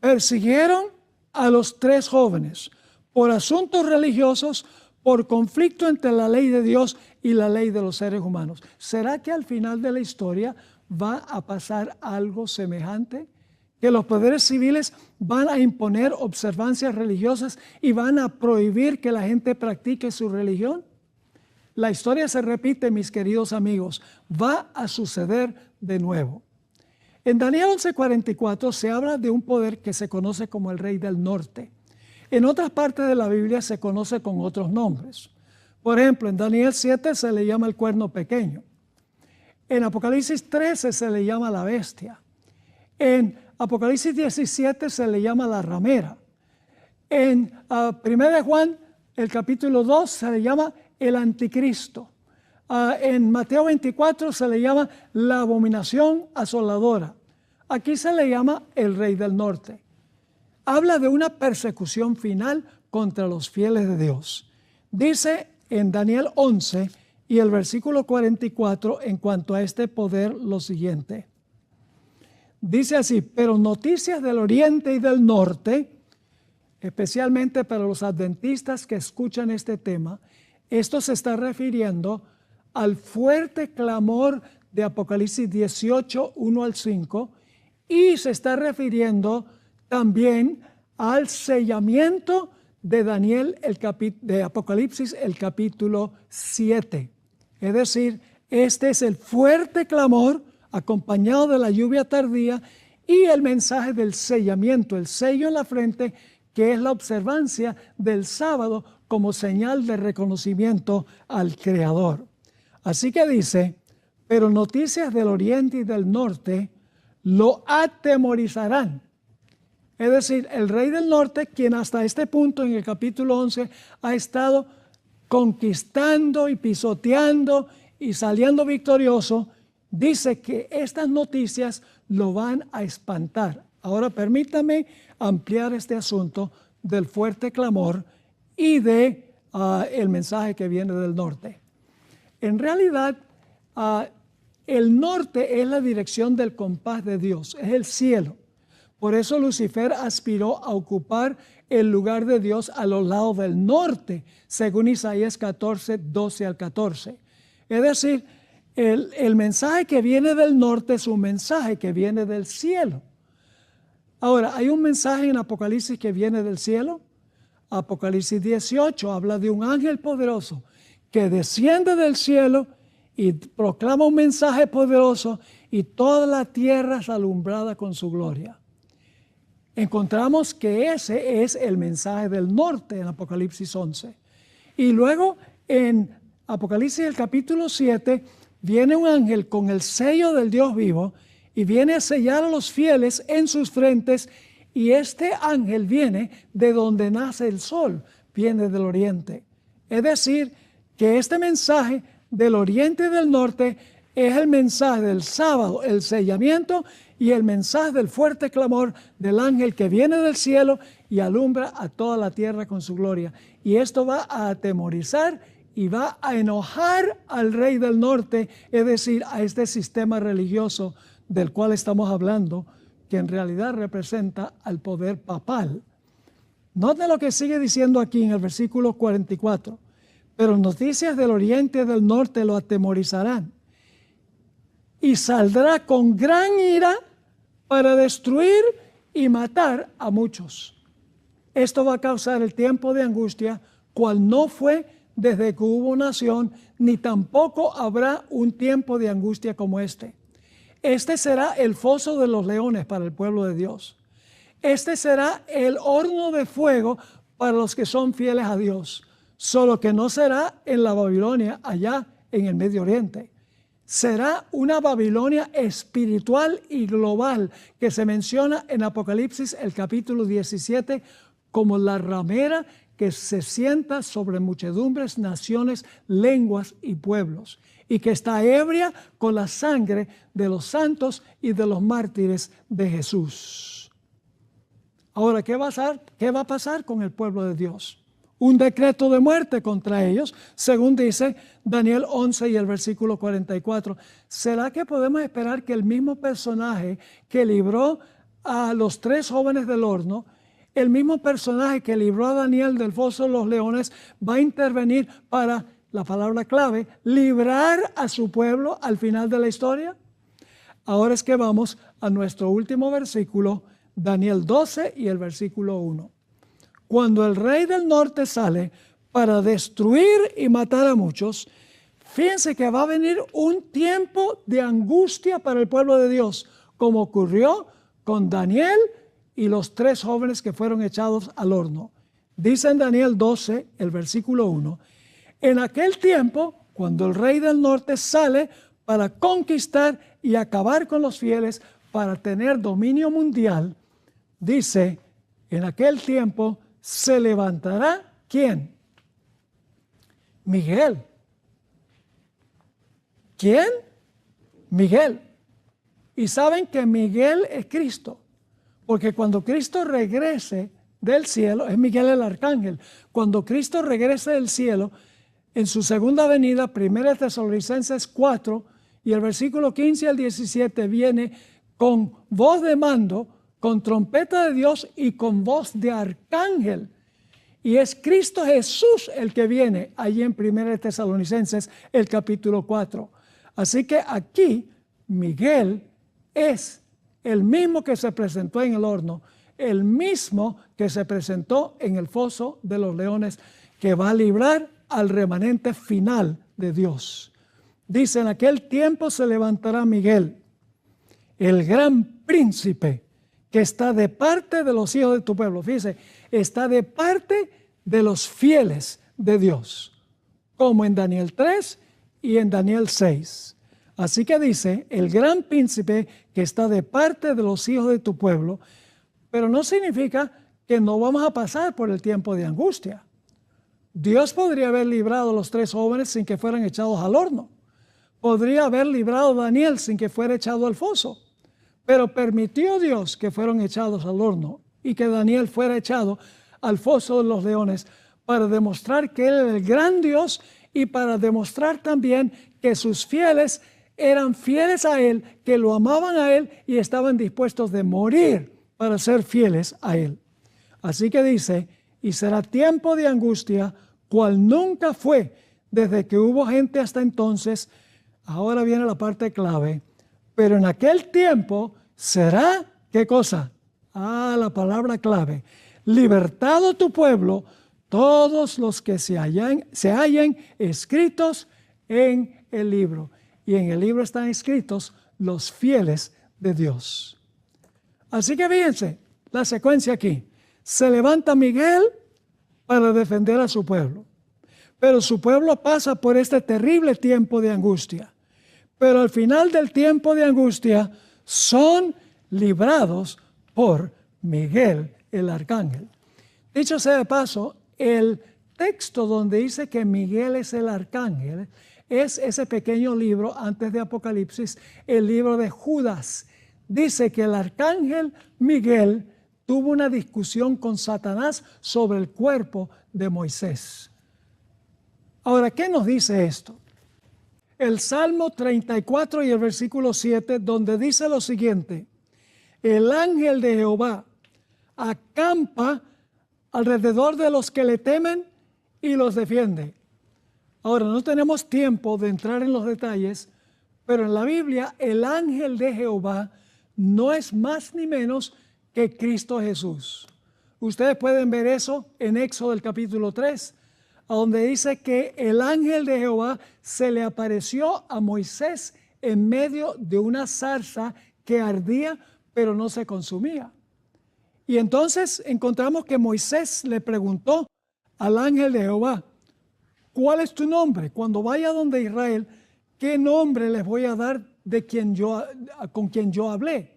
persiguieron a los 3 jóvenes por asuntos religiosos, por conflicto entre la ley de Dios y la ley de los seres humanos. ¿Será que al final de la historia va a pasar algo semejante? ¿Que los poderes civiles van a imponer observancias religiosas y van a prohibir que la gente practique su religión? La historia se repite, mis queridos amigos. Va a suceder de nuevo. En Daniel 11:44 se habla de un poder que se conoce como el rey del norte. En otras partes de la Biblia se conoce con otros nombres. Por ejemplo, en Daniel 7 se le llama el cuerno pequeño. En Apocalipsis 13 se le llama la bestia. En Apocalipsis 17 se le llama la ramera. En 1 Juan, el capítulo 2, se le llama el anticristo. En Mateo 24 se le llama la abominación asoladora. Aquí se le llama el rey del norte. Habla de una persecución final contra los fieles de Dios. Dice en Daniel 11 y el versículo 44 en cuanto a este poder lo siguiente. Dice así: pero noticias del oriente y del norte, especialmente para los adventistas que escuchan este tema, esto se está refiriendo al fuerte clamor de Apocalipsis 18, 1 al 5, y se está refiriendo también al sellamiento de Daniel, de Apocalipsis, el capítulo 7. Es decir, este es el fuerte clamor acompañado de la lluvia tardía y el mensaje del sellamiento, el sello en la frente, que es la observancia del sábado como señal de reconocimiento al Creador. Así que dice: pero noticias del oriente y del norte lo atemorizarán. Es decir, el rey del norte, quien hasta este punto en el capítulo 11 ha estado conquistando y pisoteando y saliendo victorioso, dice que estas noticias lo van a espantar. Ahora permítame ampliar este asunto del fuerte clamor y de el mensaje que viene del norte. En realidad, el norte es la dirección del compás de Dios, es el cielo. Por eso Lucifer aspiró a ocupar el lugar de Dios a los lados del norte, según Isaías 14, 12 al 14. Es decir, el mensaje que viene del norte es un mensaje que viene del cielo. Ahora, hay un mensaje en Apocalipsis que viene del cielo. Apocalipsis 18 habla de un ángel poderoso que desciende del cielo y proclama un mensaje poderoso y toda la tierra es alumbrada con su gloria. Encontramos que ese es el mensaje del norte en Apocalipsis 11. Y luego en Apocalipsis el capítulo 7 viene un ángel con el sello del Dios vivo y viene a sellar a los fieles en sus frentes, y este ángel viene de donde nace el sol, viene del oriente. Es decir, que este mensaje del oriente y del norte es el mensaje del sábado, el sellamiento, y el mensaje del fuerte clamor del ángel que viene del cielo y alumbra a toda la tierra con su gloria. Y esto va a atemorizar y va a enojar al rey del norte, es decir, a este sistema religioso del cual estamos hablando, que en realidad representa al poder papal. Note lo que sigue diciendo aquí en el versículo 44. Pero noticias del oriente y del norte lo atemorizarán, y saldrá con gran ira para destruir y matar a muchos. Esto va a causar el tiempo de angustia, cual no fue desde que hubo nación, ni tampoco habrá un tiempo de angustia como este. Este será el foso de los leones para el pueblo de Dios. Este será el horno de fuego para los que son fieles a Dios, solo que no será en la Babilonia, allá en el Medio Oriente. Será una Babilonia espiritual y global que se menciona en Apocalipsis el capítulo 17 como la ramera que se sienta sobre muchedumbres, naciones, lenguas y pueblos, y que está ebria con la sangre de los santos y de los mártires de Jesús. Ahora, ¿qué va a pasar con el pueblo de Dios? Un decreto de muerte contra ellos, según dice Daniel 11 y el versículo 44. ¿Será que podemos esperar que el mismo personaje que libró a los 3 jóvenes del horno, el mismo personaje que libró a Daniel del foso de los leones, va a intervenir para, la palabra clave, librar a su pueblo al final de la historia? Ahora es que vamos a nuestro último versículo, Daniel 12 y el versículo 1. Cuando el rey del norte sale para destruir y matar a muchos, fíjense que va a venir un tiempo de angustia para el pueblo de Dios, como ocurrió con Daniel y los 3 jóvenes que fueron echados al horno. Dice en Daniel 12, el versículo 1, en aquel tiempo, cuando el rey del norte sale para conquistar y acabar con los fieles, para tener dominio mundial, dice, en aquel tiempo se levantará, ¿quién? Miguel. ¿Quién? Miguel. Y saben que Miguel es Cristo, porque cuando Cristo regrese del cielo, es Miguel el arcángel, cuando Cristo regrese del cielo, en su segunda venida, 1 Tesalonicenses 4, y el versículo 15 al 17 viene con voz de mando, con trompeta de Dios y con voz de arcángel. Y es Cristo Jesús el que viene allí en 1 Tesalonicenses, el capítulo 4. Así que aquí Miguel es el mismo que se presentó en el horno, el mismo que se presentó en el foso de los leones, que va a librar al remanente final de Dios. Dice, en aquel tiempo se levantará Miguel, el gran príncipe, que está de parte de los hijos de tu pueblo. Fíjese, está de parte de los fieles de Dios, como en Daniel 3 y en Daniel 6. Así que dice, el gran príncipe que está de parte de los hijos de tu pueblo, pero no significa que no vamos a pasar por el tiempo de angustia. Dios podría haber librado a los 3 jóvenes sin que fueran echados al horno. Podría haber librado a Daniel sin que fuera echado al foso. Pero permitió Dios que fueran echados al horno y que Daniel fuera echado al foso de los leones para demostrar que Él era el gran Dios y para demostrar también que sus fieles eran fieles a Él, que lo amaban a Él y estaban dispuestos de morir para ser fieles a Él. Así que dice, y será tiempo de angustia, cual nunca fue desde que hubo gente hasta entonces. Ahora viene la parte clave. Pero en aquel tiempo será, ¿qué cosa? La palabra clave. Libertado tu pueblo, todos los que se hallen escritos en el libro. Y en el libro están escritos los fieles de Dios. Así que fíjense la secuencia aquí. Se levanta Miguel para defender a su pueblo. Pero su pueblo pasa por este terrible tiempo de angustia. Pero al final del tiempo de angustia son librados por Miguel, el arcángel. Dicho sea de paso, el texto donde dice que Miguel es el arcángel es ese pequeño libro antes de Apocalipsis, el libro de Judas. Dice que el arcángel Miguel tuvo una discusión con Satanás sobre el cuerpo de Moisés. Ahora, ¿qué nos dice esto? El Salmo 34 y el versículo 7, donde dice lo siguiente: el ángel de Jehová acampa alrededor de los que le temen y los defiende. Ahora, no tenemos tiempo de entrar en los detalles, pero en la Biblia el ángel de Jehová no es más ni menos que Cristo Jesús. Ustedes pueden ver eso en Éxodo el capítulo 3, donde dice que el ángel de Jehová se le apareció a Moisés en medio de una zarza que ardía, pero no se consumía. Y entonces encontramos que Moisés le preguntó al ángel de Jehová: ¿cuál es tu nombre? Cuando vaya donde Israel, ¿qué nombre les voy a dar con quien yo hablé?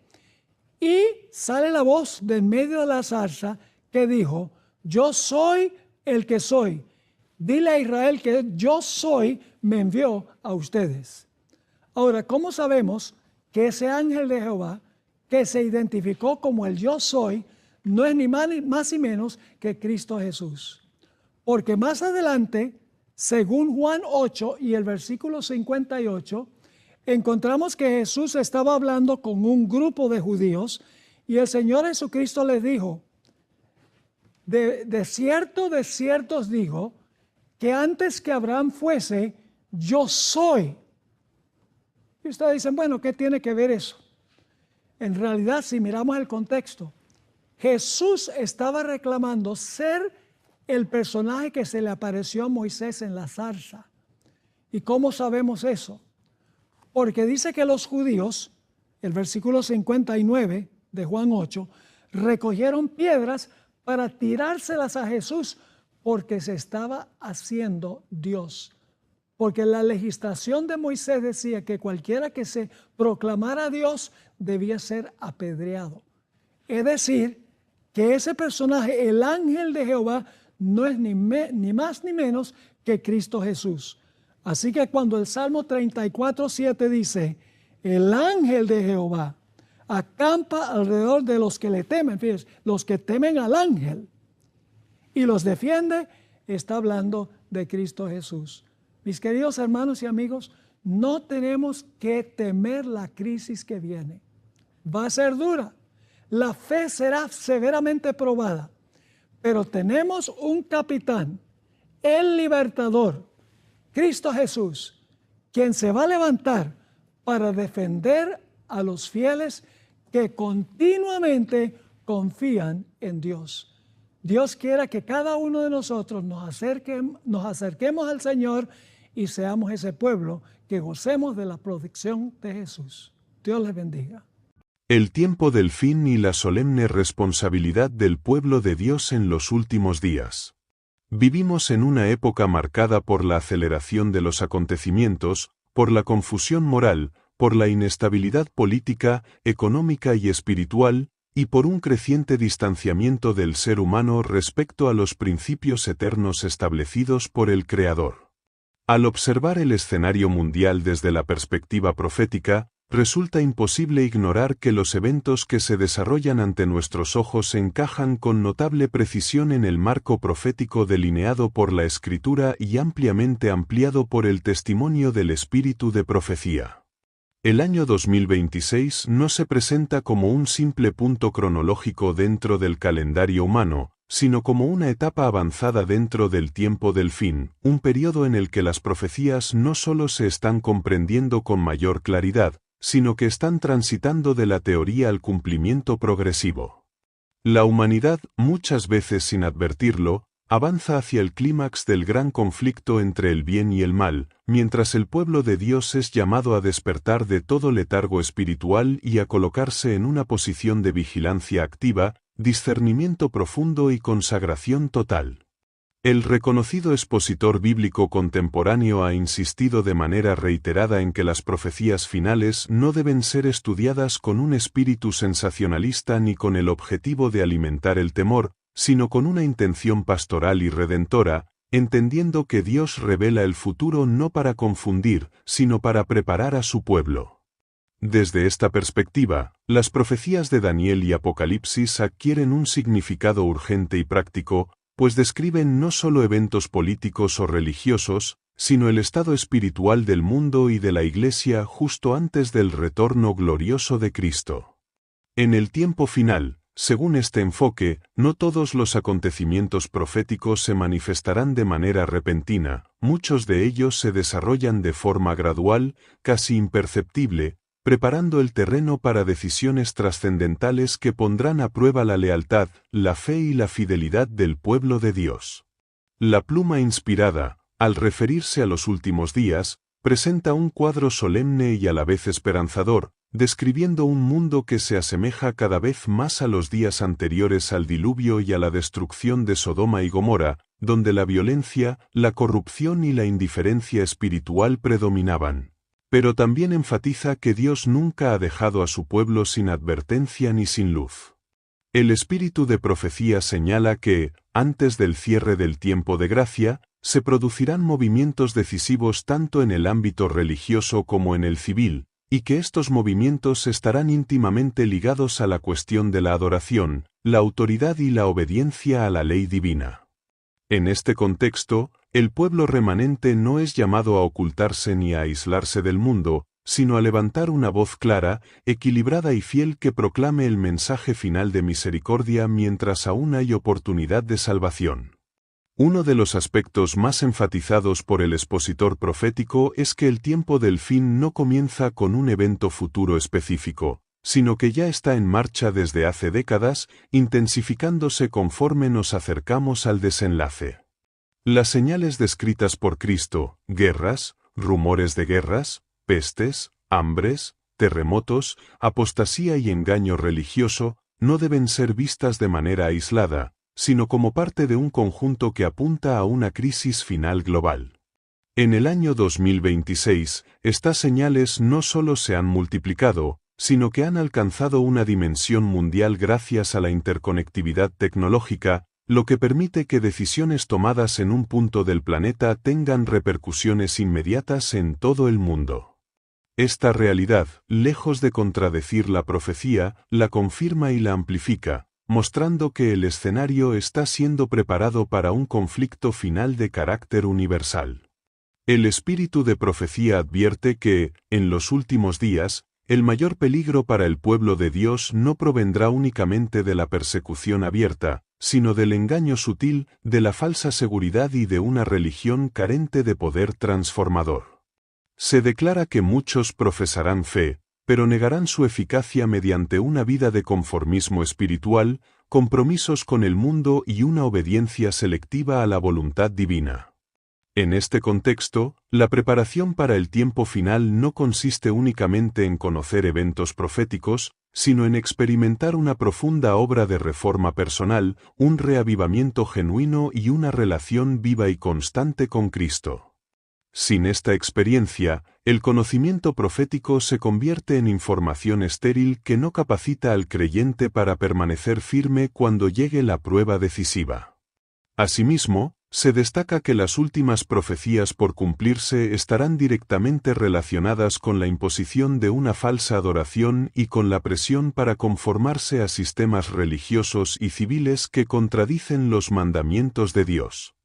Y sale la voz de en medio de la zarza que dijo: yo soy el que soy. Dile a Israel que yo soy, me envió a ustedes. Ahora, ¿cómo sabemos que ese ángel de Jehová, que se identificó como el yo soy, no es ni más ni menos que Cristo Jesús? Porque más adelante, según Juan 8 y el versículo 58, encontramos que Jesús estaba hablando con un grupo de judíos y el Señor Jesucristo les dijo: de cierto os digo, que antes que Abraham fuese, yo soy. Y ustedes dicen, bueno, ¿qué tiene que ver eso? En realidad, si miramos el contexto, Jesús estaba reclamando ser el personaje que se le apareció a Moisés en la zarza. ¿Y cómo sabemos eso? Porque dice que los judíos, el versículo 59 de Juan 8, recogieron piedras para tirárselas a Jesús porque se estaba haciendo Dios. Porque la legislación de Moisés decía que cualquiera que se proclamara Dios debía ser apedreado. Es decir, que ese personaje, el ángel de Jehová, no es ni más ni menos que Cristo Jesús. Así que cuando el Salmo 34:7 dice: el ángel de Jehová acampa alrededor de los que le temen, fíjense, los que temen al ángel, y los defiende, está hablando de Cristo Jesús. Mis queridos hermanos y amigos, no tenemos que temer la crisis que viene. Va a ser dura. La fe será severamente probada. Pero tenemos un capitán, el libertador, Cristo Jesús, quien se va a levantar para defender a los fieles que continuamente confían en Dios. Dios quiera que cada uno de nosotros nos acerquemos al Señor y seamos ese pueblo que gocemos de la protección de Jesús. Dios les bendiga. El tiempo del fin y la solemne responsabilidad del pueblo de Dios en los últimos días. Vivimos en una época marcada por la aceleración de los acontecimientos, por la confusión moral, por la inestabilidad política, económica y espiritual, y por un creciente distanciamiento del ser humano respecto a los principios eternos establecidos por el Creador. Al observar el escenario mundial desde la perspectiva profética, resulta imposible ignorar que los eventos que se desarrollan ante nuestros ojos encajan con notable precisión en el marco profético delineado por la Escritura y ampliamente ampliado por el testimonio del Espíritu de profecía. El año 2026 no se presenta como un simple punto cronológico dentro del calendario humano, sino como una etapa avanzada dentro del tiempo del fin, un periodo en el que las profecías no solo se están comprendiendo con mayor claridad, sino que están transitando de la teoría al cumplimiento progresivo. La humanidad, muchas veces sin advertirlo, avanza hacia el clímax del gran conflicto entre el bien y el mal, mientras el pueblo de Dios es llamado a despertar de todo letargo espiritual y a colocarse en una posición de vigilancia activa, discernimiento profundo y consagración total. El reconocido expositor bíblico contemporáneo ha insistido de manera reiterada en que las profecías finales no deben ser estudiadas con un espíritu sensacionalista ni con el objetivo de alimentar el temor, sino con una intención pastoral y redentora, entendiendo que Dios revela el futuro no para confundir, sino para preparar a su pueblo. Desde esta perspectiva, las profecías de Daniel y Apocalipsis adquieren un significado urgente y práctico, pues describen no solo eventos políticos o religiosos, sino el estado espiritual del mundo y de la Iglesia justo antes del retorno glorioso de Cristo. En el tiempo final, según este enfoque, no todos los acontecimientos proféticos se manifestarán de manera repentina, muchos de ellos se desarrollan de forma gradual, casi imperceptible, preparando el terreno para decisiones trascendentales que pondrán a prueba la lealtad, la fe y la fidelidad del pueblo de Dios. La pluma inspirada, al referirse a los últimos días, presenta un cuadro solemne y a la vez esperanzador, describiendo un mundo que se asemeja cada vez más a los días anteriores al diluvio y a la destrucción de Sodoma y Gomorra, donde la violencia, la corrupción y la indiferencia espiritual predominaban. Pero también enfatiza que Dios nunca ha dejado a su pueblo sin advertencia ni sin luz. El espíritu de profecía señala que, antes del cierre del tiempo de gracia, se producirán movimientos decisivos tanto en el ámbito religioso como en el civil, y que estos movimientos estarán íntimamente ligados a la cuestión de la adoración, la autoridad y la obediencia a la ley divina. En este contexto, el pueblo remanente no es llamado a ocultarse ni a aislarse del mundo, sino a levantar una voz clara, equilibrada y fiel que proclame el mensaje final de misericordia mientras aún hay oportunidad de salvación. Uno de los aspectos más enfatizados por el expositor profético es que el tiempo del fin no comienza con un evento futuro específico, sino que ya está en marcha desde hace décadas, intensificándose conforme nos acercamos al desenlace. Las señales descritas por Cristo, guerras, rumores de guerras, pestes, hambres, terremotos, apostasía y engaño religioso, no deben ser vistas de manera aislada, sino como parte de un conjunto que apunta a una crisis final global. En el año 2026, estas señales no solo se han multiplicado, sino que han alcanzado una dimensión mundial gracias a la interconectividad tecnológica, lo que permite que decisiones tomadas en un punto del planeta tengan repercusiones inmediatas en todo el mundo. Esta realidad, lejos de contradecir la profecía, la confirma y la amplifica, mostrando que el escenario está siendo preparado para un conflicto final de carácter universal. El espíritu de profecía advierte que, en los últimos días, el mayor peligro para el pueblo de Dios no provendrá únicamente de la persecución abierta, sino del engaño sutil, de la falsa seguridad y de una religión carente de poder transformador. Se declara que muchos profesarán fe, pero negarán su eficacia mediante una vida de conformismo espiritual, compromisos con el mundo y una obediencia selectiva a la voluntad divina. En este contexto, la preparación para el tiempo final no consiste únicamente en conocer eventos proféticos, sino en experimentar una profunda obra de reforma personal, un reavivamiento genuino y una relación viva y constante con Cristo. Sin esta experiencia, el conocimiento profético se convierte en información estéril que no capacita al creyente para permanecer firme cuando llegue la prueba decisiva. Asimismo, se destaca que las últimas profecías por cumplirse estarán directamente relacionadas con la imposición de una falsa adoración y con la presión para conformarse a sistemas religiosos y civiles que contradicen los mandamientos de Dios.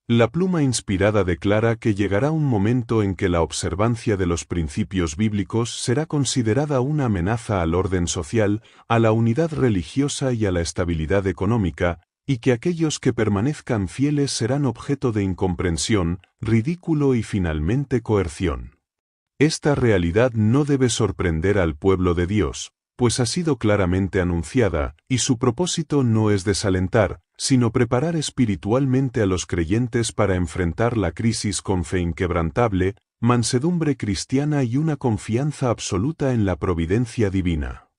La pluma inspirada declara que llegará un momento en que la observancia de los principios bíblicos será considerada una amenaza al orden social, a la unidad religiosa y a la estabilidad económica, y que aquellos que permanezcan fieles serán objeto de incomprensión, ridículo y finalmente coerción. Esta realidad no debe sorprender al pueblo de Dios, pues ha sido claramente anunciada, y su propósito no es desalentar, sino preparar espiritualmente a los creyentes para enfrentar la crisis con fe inquebrantable, mansedumbre cristiana y una confianza absoluta en la providencia divina.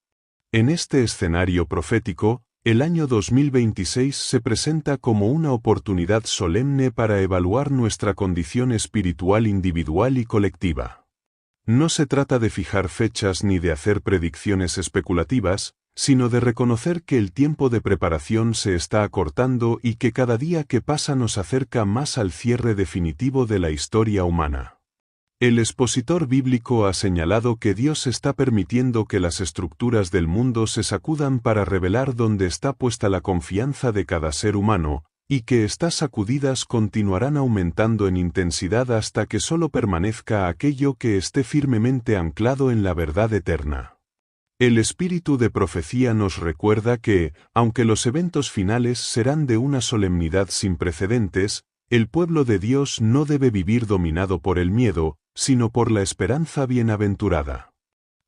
En este escenario profético, el año 2026 se presenta como una oportunidad solemne para evaluar nuestra condición espiritual individual y colectiva. No se trata de fijar fechas ni de hacer predicciones especulativas, sino de reconocer que el tiempo de preparación se está acortando y que cada día que pasa nos acerca más al cierre definitivo de la historia humana. El expositor bíblico ha señalado que Dios está permitiendo que las estructuras del mundo se sacudan para revelar dónde está puesta la confianza de cada ser humano, y que estas sacudidas continuarán aumentando en intensidad hasta que solo permanezca aquello que esté firmemente anclado en la verdad eterna. El espíritu de profecía nos recuerda que, aunque los eventos finales serán de una solemnidad sin precedentes, el pueblo de Dios no debe vivir dominado por el miedo, sino por la esperanza bienaventurada.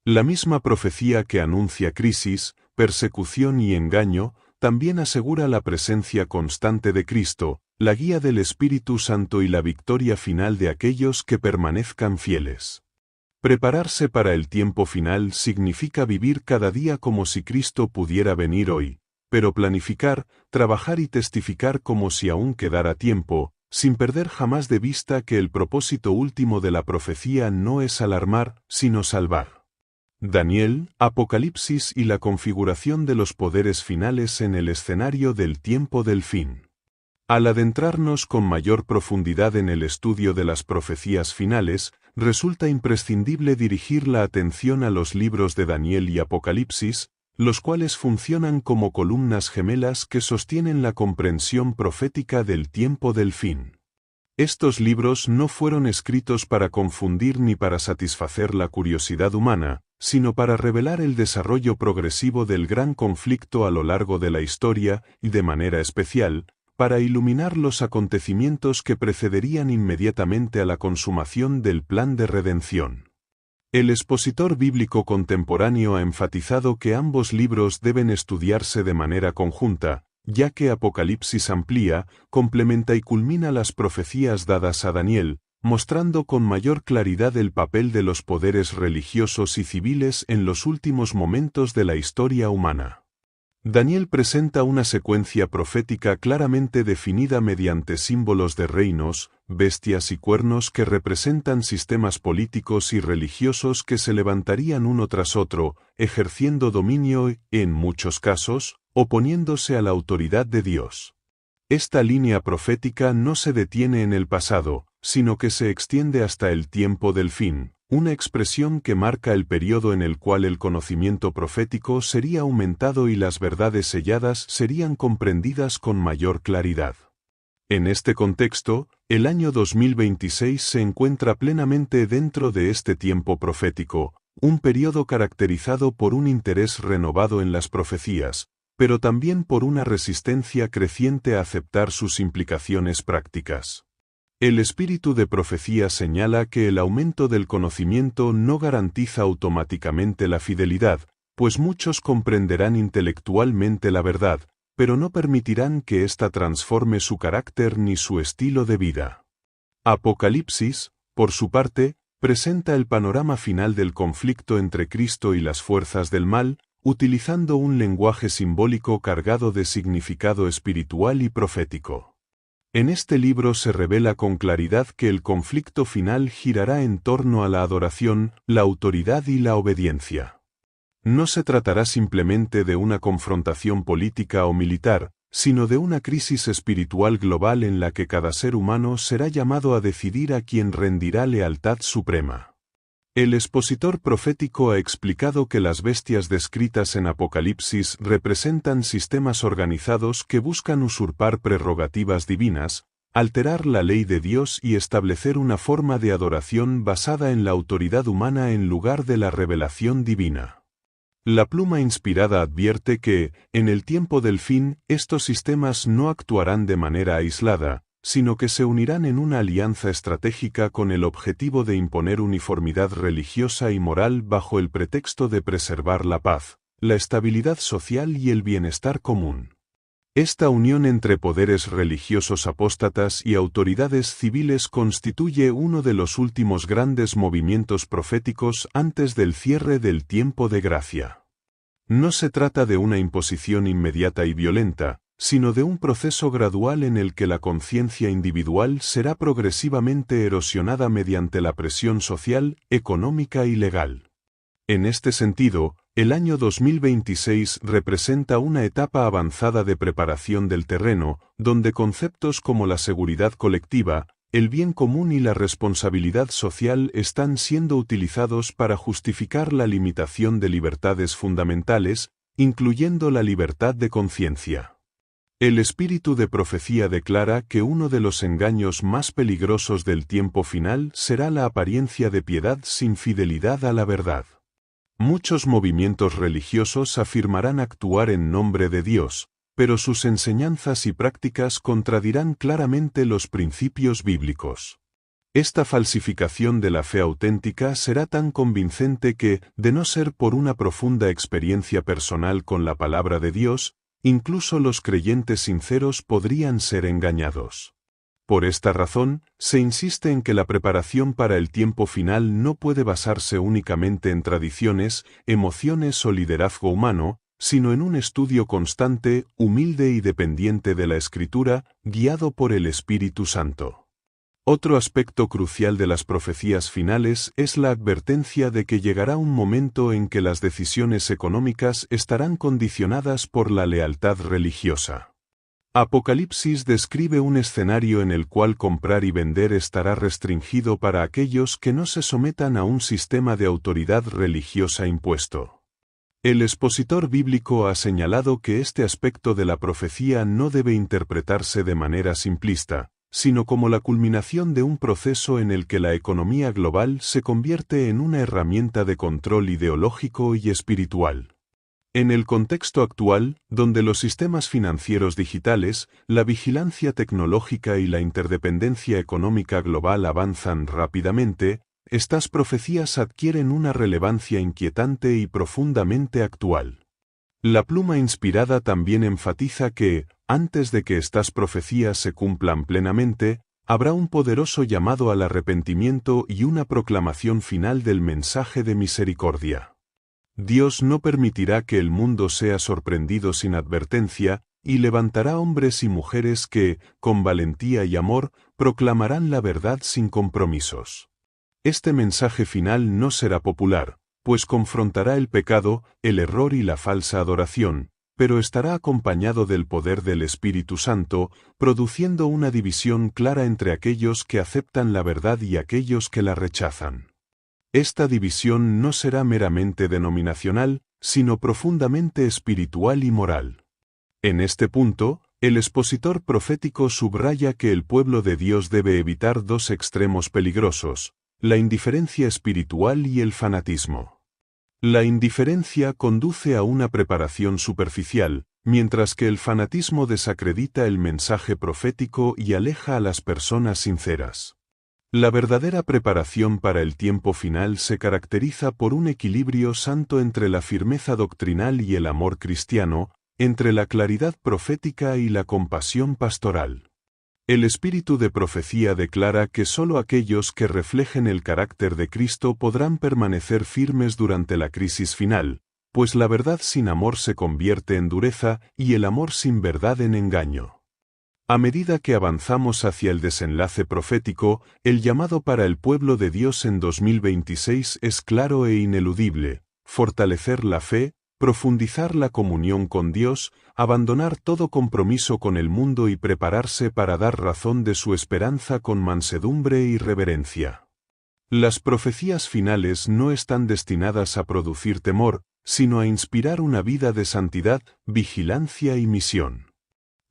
La misma profecía que anuncia crisis, persecución y engaño, también asegura la presencia constante de Cristo, la guía del Espíritu Santo y la victoria final de aquellos que permanezcan fieles. Prepararse para el tiempo final significa vivir cada día como si Cristo pudiera venir hoy, pero planificar, trabajar y testificar como si aún quedara tiempo, sin perder jamás de vista que el propósito último de la profecía no es alarmar, sino salvar. Daniel, Apocalipsis y la configuración de los poderes finales en el escenario del tiempo del fin. Al adentrarnos con mayor profundidad en el estudio de las profecías finales, resulta imprescindible dirigir la atención a los libros de Daniel y Apocalipsis, los cuales funcionan como columnas gemelas que sostienen la comprensión profética del tiempo del fin. Estos libros no fueron escritos para confundir ni para satisfacer la curiosidad humana, sino para revelar el desarrollo progresivo del gran conflicto a lo largo de la historia y de manera especial, para iluminar los acontecimientos que precederían inmediatamente a la consumación del plan de redención. El expositor bíblico contemporáneo ha enfatizado que ambos libros deben estudiarse de manera conjunta, ya que Apocalipsis amplía, complementa y culmina las profecías dadas a Daniel, mostrando con mayor claridad el papel de los poderes religiosos y civiles en los últimos momentos de la historia humana. Daniel presenta una secuencia profética claramente definida mediante símbolos de reinos, bestias y cuernos que representan sistemas políticos y religiosos que se levantarían uno tras otro, ejerciendo dominio y, en muchos casos, oponiéndose a la autoridad de Dios. Esta línea profética no se detiene en el pasado, sino que se extiende hasta el tiempo del fin, una expresión que marca el periodo en el cual el conocimiento profético sería aumentado y las verdades selladas serían comprendidas con mayor claridad. En este contexto, el año 2026 se encuentra plenamente dentro de este tiempo profético, un periodo caracterizado por un interés renovado en las profecías, pero también por una resistencia creciente a aceptar sus implicaciones prácticas. El espíritu de profecía señala que el aumento del conocimiento no garantiza automáticamente la fidelidad, pues muchos comprenderán intelectualmente la verdad, pero no permitirán que ésta transforme su carácter ni su estilo de vida. Apocalipsis, por su parte, presenta el panorama final del conflicto entre Cristo y las fuerzas del mal, utilizando un lenguaje simbólico cargado de significado espiritual y profético. En este libro se revela con claridad que el conflicto final girará en torno a la adoración, la autoridad y la obediencia. No se tratará simplemente de una confrontación política o militar, sino de una crisis espiritual global en la que cada ser humano será llamado a decidir a quién rendirá lealtad suprema. El expositor profético ha explicado que las bestias descritas en Apocalipsis representan sistemas organizados que buscan usurpar prerrogativas divinas, alterar la ley de Dios y establecer una forma de adoración basada en la autoridad humana en lugar de la revelación divina. La pluma inspirada advierte que, en el tiempo del fin, estos sistemas no actuarán de manera aislada, sino que se unirán en una alianza estratégica con el objetivo de imponer uniformidad religiosa y moral bajo el pretexto de preservar la paz, la estabilidad social y el bienestar común. Esta unión entre poderes religiosos apóstatas y autoridades civiles constituye uno de los últimos grandes movimientos proféticos antes del cierre del tiempo de gracia. No se trata de una imposición inmediata y violenta, sino de un proceso gradual en el que la conciencia individual será progresivamente erosionada mediante la presión social, económica y legal. En este sentido, el año 2026 representa una etapa avanzada de preparación del terreno, donde conceptos como la seguridad colectiva, el bien común y la responsabilidad social están siendo utilizados para justificar la limitación de libertades fundamentales, incluyendo la libertad de conciencia. El espíritu de profecía declara que uno de los engaños más peligrosos del tiempo final será la apariencia de piedad sin fidelidad a la verdad. Muchos movimientos religiosos afirmarán actuar en nombre de Dios, pero sus enseñanzas y prácticas contradirán claramente los principios bíblicos. Esta falsificación de la fe auténtica será tan convincente que, de no ser por una profunda experiencia personal con la palabra de Dios, incluso los creyentes sinceros podrían ser engañados. Por esta razón, se insiste en que la preparación para el tiempo final no puede basarse únicamente en tradiciones, emociones o liderazgo humano, sino en un estudio constante, humilde y dependiente de la Escritura, guiado por el Espíritu Santo. Otro aspecto crucial de las profecías finales es la advertencia de que llegará un momento en que las decisiones económicas estarán condicionadas por la lealtad religiosa. Apocalipsis describe un escenario en el cual comprar y vender estará restringido para aquellos que no se sometan a un sistema de autoridad religiosa impuesto. El expositor bíblico ha señalado que este aspecto de la profecía no debe interpretarse de manera simplista, sino como la culminación de un proceso en el que la economía global se convierte en una herramienta de control ideológico y espiritual. En el contexto actual, donde los sistemas financieros digitales, la vigilancia tecnológica y la interdependencia económica global avanzan rápidamente, estas profecías adquieren una relevancia inquietante y profundamente actual. La pluma inspirada también enfatiza que, antes de que estas profecías se cumplan plenamente, habrá un poderoso llamado al arrepentimiento y una proclamación final del mensaje de misericordia. Dios no permitirá que el mundo sea sorprendido sin advertencia, y levantará hombres y mujeres que, con valentía y amor, proclamarán la verdad sin compromisos. Este mensaje final no será popular, pues confrontará el pecado, el error y la falsa adoración, pero estará acompañado del poder del Espíritu Santo, produciendo una división clara entre aquellos que aceptan la verdad y aquellos que la rechazan. Esta división no será meramente denominacional, sino profundamente espiritual y moral. En este punto, el expositor profético subraya que el pueblo de Dios debe evitar dos extremos peligrosos, la indiferencia espiritual y el fanatismo. La indiferencia conduce a una preparación superficial, mientras que el fanatismo desacredita el mensaje profético y aleja a las personas sinceras. La verdadera preparación para el tiempo final se caracteriza por un equilibrio santo entre la firmeza doctrinal y el amor cristiano, entre la claridad profética y la compasión pastoral. El espíritu de profecía declara que sólo aquellos que reflejen el carácter de Cristo podrán permanecer firmes durante la crisis final, pues la verdad sin amor se convierte en dureza y el amor sin verdad en engaño. A medida que avanzamos hacia el desenlace profético, el llamado para el pueblo de Dios en 2026 es claro e ineludible: fortalecer la fe, profundizar la comunión con Dios, abandonar todo compromiso con el mundo y prepararse para dar razón de su esperanza con mansedumbre y reverencia. Las profecías finales no están destinadas a producir temor, sino a inspirar una vida de santidad, vigilancia y misión.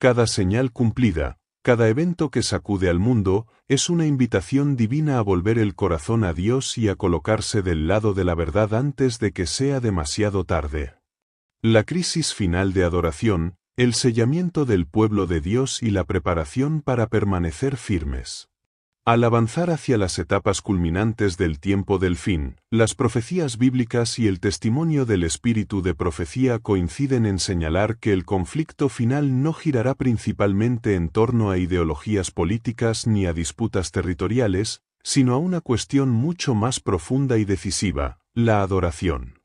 Cada señal cumplida, cada evento que sacude al mundo, es una invitación divina a volver el corazón a Dios y a colocarse del lado de la verdad antes de que sea demasiado tarde. La crisis final de adoración, el sellamiento del pueblo de Dios y la preparación para permanecer firmes. Al avanzar hacia las etapas culminantes del tiempo del fin, las profecías bíblicas y el testimonio del espíritu de profecía coinciden en señalar que el conflicto final no girará principalmente en torno a ideologías políticas ni a disputas territoriales, sino a una cuestión mucho más profunda y decisiva, la adoración.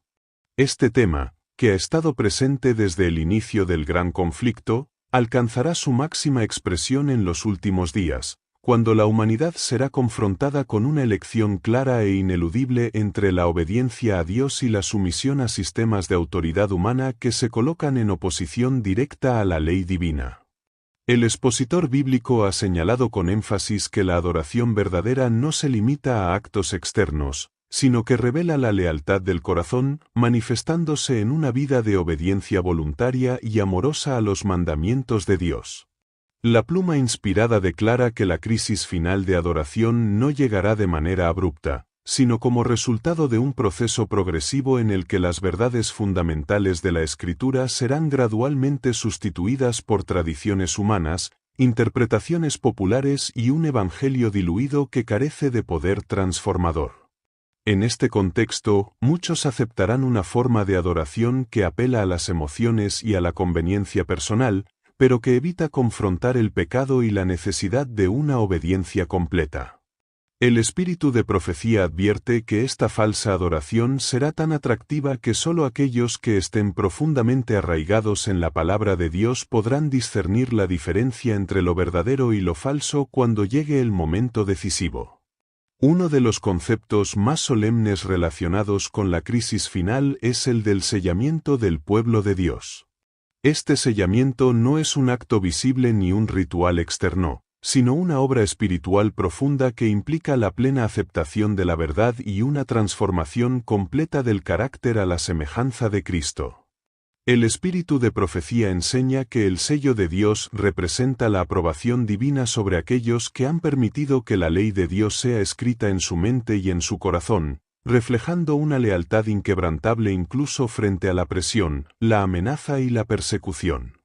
Este tema, que ha estado presente desde el inicio del gran conflicto, alcanzará su máxima expresión en los últimos días, cuando la humanidad será confrontada con una elección clara e ineludible entre la obediencia a Dios y la sumisión a sistemas de autoridad humana que se colocan en oposición directa a la ley divina. El expositor bíblico ha señalado con énfasis que la adoración verdadera no se limita a actos externos, sino que revela la lealtad del corazón, manifestándose en una vida de obediencia voluntaria y amorosa a los mandamientos de Dios. La pluma inspirada declara que la crisis final de adoración no llegará de manera abrupta, sino como resultado de un proceso progresivo en el que las verdades fundamentales de la Escritura serán gradualmente sustituidas por tradiciones humanas, interpretaciones populares y un evangelio diluido que carece de poder transformador. En este contexto, muchos aceptarán una forma de adoración que apela a las emociones y a la conveniencia personal, pero que evita confrontar el pecado y la necesidad de una obediencia completa. El espíritu de profecía advierte que esta falsa adoración será tan atractiva que solo aquellos que estén profundamente arraigados en la palabra de Dios podrán discernir la diferencia entre lo verdadero y lo falso cuando llegue el momento decisivo. Uno de los conceptos más solemnes relacionados con la crisis final es el del sellamiento del pueblo de Dios. Este sellamiento no es un acto visible ni un ritual externo, sino una obra espiritual profunda que implica la plena aceptación de la verdad y una transformación completa del carácter a la semejanza de Cristo. El espíritu de profecía enseña que el sello de Dios representa la aprobación divina sobre aquellos que han permitido que la ley de Dios sea escrita en su mente y en su corazón, reflejando una lealtad inquebrantable incluso frente a la presión, la amenaza y la persecución.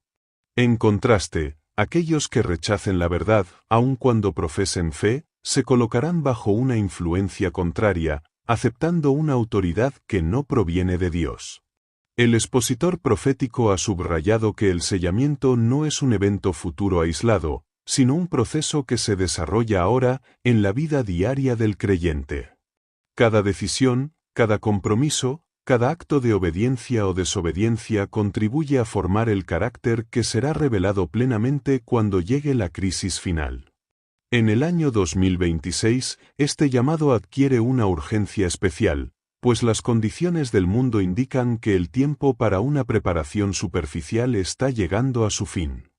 En contraste, aquellos que rechacen la verdad, aun cuando profesen fe, se colocarán bajo una influencia contraria, aceptando una autoridad que no proviene de Dios. El expositor profético ha subrayado que el sellamiento no es un evento futuro aislado, sino un proceso que se desarrolla ahora, en la vida diaria del creyente. Cada decisión, cada compromiso, cada acto de obediencia o desobediencia contribuye a formar el carácter que será revelado plenamente cuando llegue la crisis final. En el año 2026, este llamado adquiere una urgencia especial, pues las condiciones del mundo indican que el tiempo para una preparación superficial está llegando a su fin.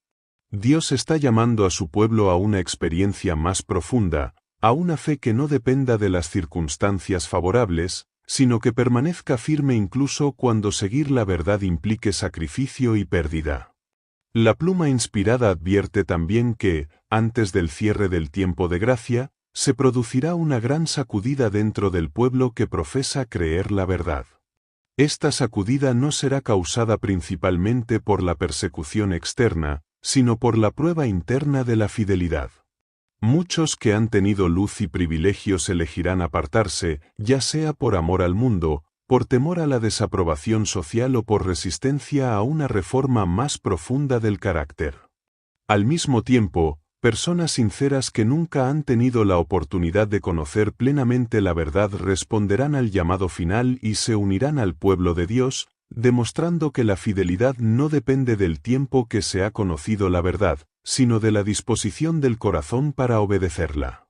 Dios está llamando a su pueblo a una experiencia más profunda, a una fe que no dependa de las circunstancias favorables, sino que permanezca firme incluso cuando seguir la verdad implique sacrificio y pérdida. La pluma inspirada advierte también que, antes del cierre del tiempo de gracia, se producirá una gran sacudida dentro del pueblo que profesa creer la verdad. Esta sacudida no será causada principalmente por la persecución externa, sino por la prueba interna de la fidelidad. Muchos que han tenido luz y privilegios elegirán apartarse, ya sea por amor al mundo, por temor a la desaprobación social o por resistencia a una reforma más profunda del carácter. Al mismo tiempo, personas sinceras que nunca han tenido la oportunidad de conocer plenamente la verdad responderán al llamado final y se unirán al pueblo de Dios, demostrando que la fidelidad no depende del tiempo que se ha conocido la verdad, sino de la disposición del corazón para obedecerla.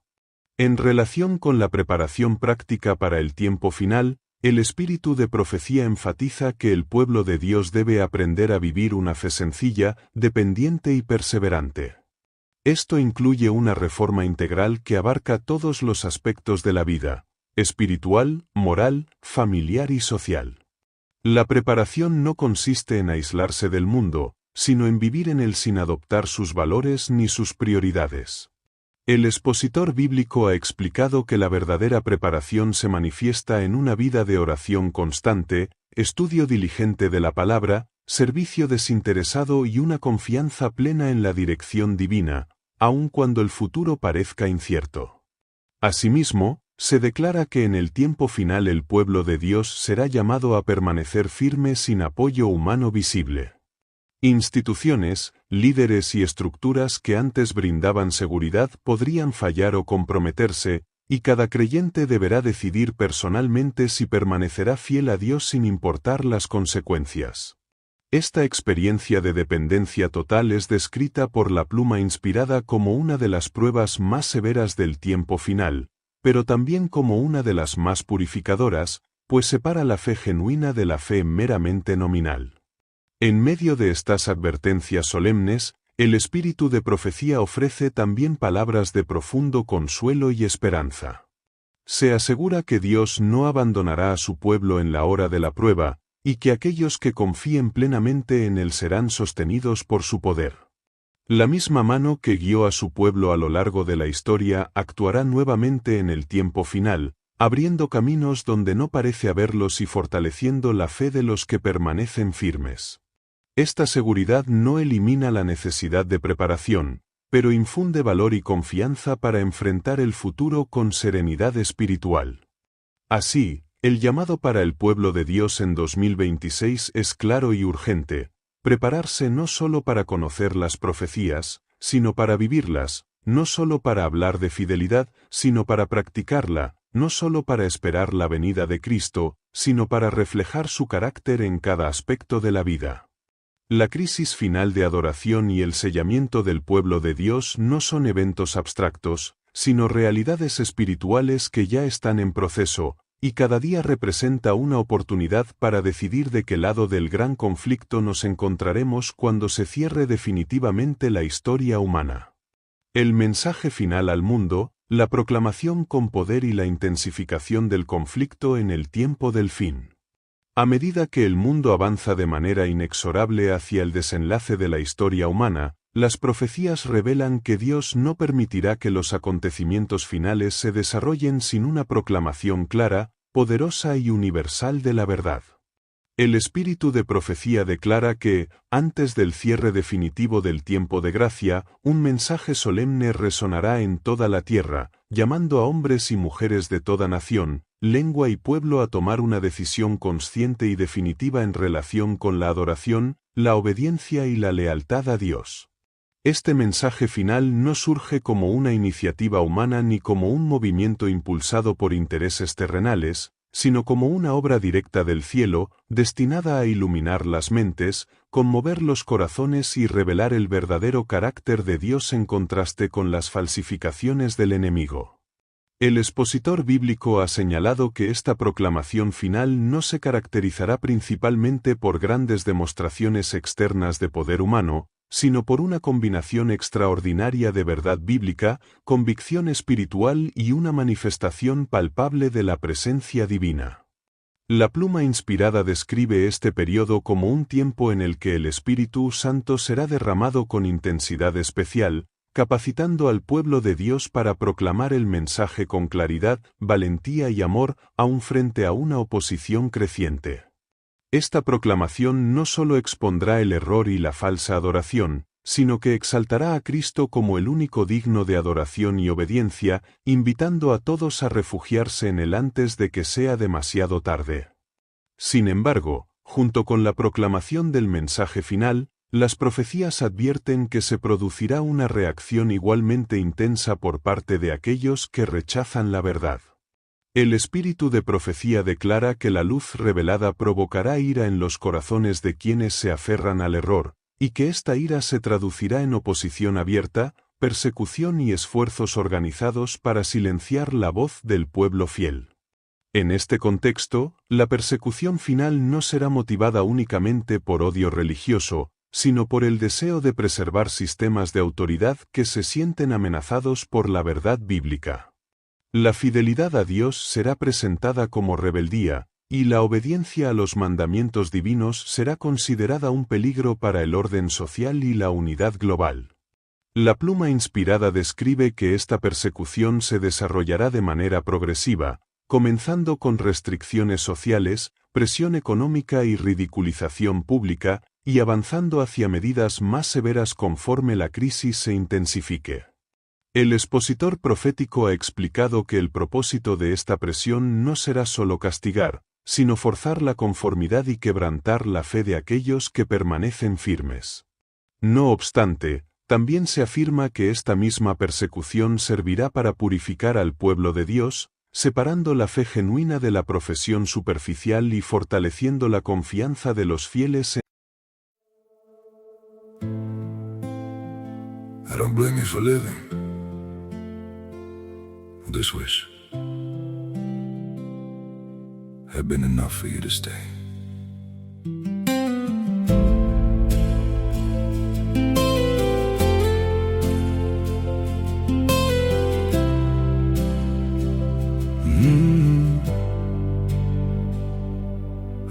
En relación con la preparación práctica para el tiempo final, el espíritu de profecía enfatiza que el pueblo de Dios debe aprender a vivir una fe sencilla, dependiente y perseverante. Esto incluye una reforma integral que abarca todos los aspectos de la vida, espiritual, moral, familiar y social. La preparación no consiste en aislarse del mundo, sino en vivir en él sin adoptar sus valores ni sus prioridades. El expositor bíblico ha explicado que la verdadera preparación se manifiesta en una vida de oración constante, estudio diligente de la palabra, servicio desinteresado y una confianza plena en la dirección divina, aun cuando el futuro parezca incierto. Asimismo, se declara que en el tiempo final el pueblo de Dios será llamado a permanecer firme sin apoyo humano visible. Instituciones, líderes y estructuras que antes brindaban seguridad podrían fallar o comprometerse, y cada creyente deberá decidir personalmente si permanecerá fiel a Dios sin importar las consecuencias. Esta experiencia de dependencia total es descrita por la pluma inspirada como una de las pruebas más severas del tiempo final, pero también como una de las más purificadoras, pues separa la fe genuina de la fe meramente nominal. En medio de estas advertencias solemnes, el espíritu de profecía ofrece también palabras de profundo consuelo y esperanza. Se asegura que Dios no abandonará a su pueblo en la hora de la prueba, y que aquellos que confíen plenamente en Él serán sostenidos por su poder. La misma mano que guió a su pueblo a lo largo de la historia actuará nuevamente en el tiempo final, abriendo caminos donde no parece haberlos y fortaleciendo la fe de los que permanecen firmes. Esta seguridad no elimina la necesidad de preparación, pero infunde valor y confianza para enfrentar el futuro con serenidad espiritual. Así, el llamado para el pueblo de Dios en 2026 es claro y urgente: prepararse no solo para conocer las profecías, sino para vivirlas, no solo para hablar de fidelidad, sino para practicarla, no solo para esperar la venida de Cristo, sino para reflejar su carácter en cada aspecto de la vida. La crisis final de adoración y el sellamiento del pueblo de Dios no son eventos abstractos, sino realidades espirituales que ya están en proceso, y cada día representa una oportunidad para decidir de qué lado del gran conflicto nos encontraremos cuando se cierre definitivamente la historia humana. El mensaje final al mundo, la proclamación con poder y la intensificación del conflicto en el tiempo del fin. A medida que el mundo avanza de manera inexorable hacia el desenlace de la historia humana, las profecías revelan que Dios no permitirá que los acontecimientos finales se desarrollen sin una proclamación clara, poderosa y universal de la verdad. El espíritu de profecía declara que, antes del cierre definitivo del tiempo de gracia, un mensaje solemne resonará en toda la tierra, llamando a hombres y mujeres de toda nación, lengua y pueblo a tomar una decisión consciente y definitiva en relación con la adoración, la obediencia y la lealtad a Dios. Este mensaje final no surge como una iniciativa humana ni como un movimiento impulsado por intereses terrenales, sino como una obra directa del cielo, destinada a iluminar las mentes, conmover los corazones y revelar el verdadero carácter de Dios en contraste con las falsificaciones del enemigo. El expositor bíblico ha señalado que esta proclamación final no se caracterizará principalmente por grandes demostraciones externas de poder humano, sino por una combinación extraordinaria de verdad bíblica, convicción espiritual y una manifestación palpable de la presencia divina. La pluma inspirada describe este periodo como un tiempo en el que el Espíritu Santo será derramado con intensidad especial, capacitando al pueblo de Dios para proclamar el mensaje con claridad, valentía y amor, aun frente a una oposición creciente. Esta proclamación no solo expondrá el error y la falsa adoración, sino que exaltará a Cristo como el único digno de adoración y obediencia, invitando a todos a refugiarse en Él antes de que sea demasiado tarde. Sin embargo, junto con la proclamación del mensaje final, las profecías advierten que se producirá una reacción igualmente intensa por parte de aquellos que rechazan la verdad. El espíritu de profecía declara que la luz revelada provocará ira en los corazones de quienes se aferran al error, y que esta ira se traducirá en oposición abierta, persecución y esfuerzos organizados para silenciar la voz del pueblo fiel. En este contexto, la persecución final no será motivada únicamente por odio religioso, sino por el deseo de preservar sistemas de autoridad que se sienten amenazados por la verdad bíblica. La fidelidad a Dios será presentada como rebeldía, y la obediencia a los mandamientos divinos será considerada un peligro para el orden social y la unidad global. La pluma inspirada describe que esta persecución se desarrollará de manera progresiva, comenzando con restricciones sociales, presión económica y ridiculización pública, y avanzando hacia medidas más severas conforme la crisis se intensifique. El expositor profético ha explicado que el propósito de esta presión no será solo castigar, sino forzar la conformidad y quebrantar la fe de aquellos que permanecen firmes. No obstante, también se afirma que esta misma persecución servirá para purificar al pueblo de Dios, separando la fe genuina de la profesión superficial y fortaleciendo la confianza de los fieles en I don't blame you for living. This wish had been enough for you to stay.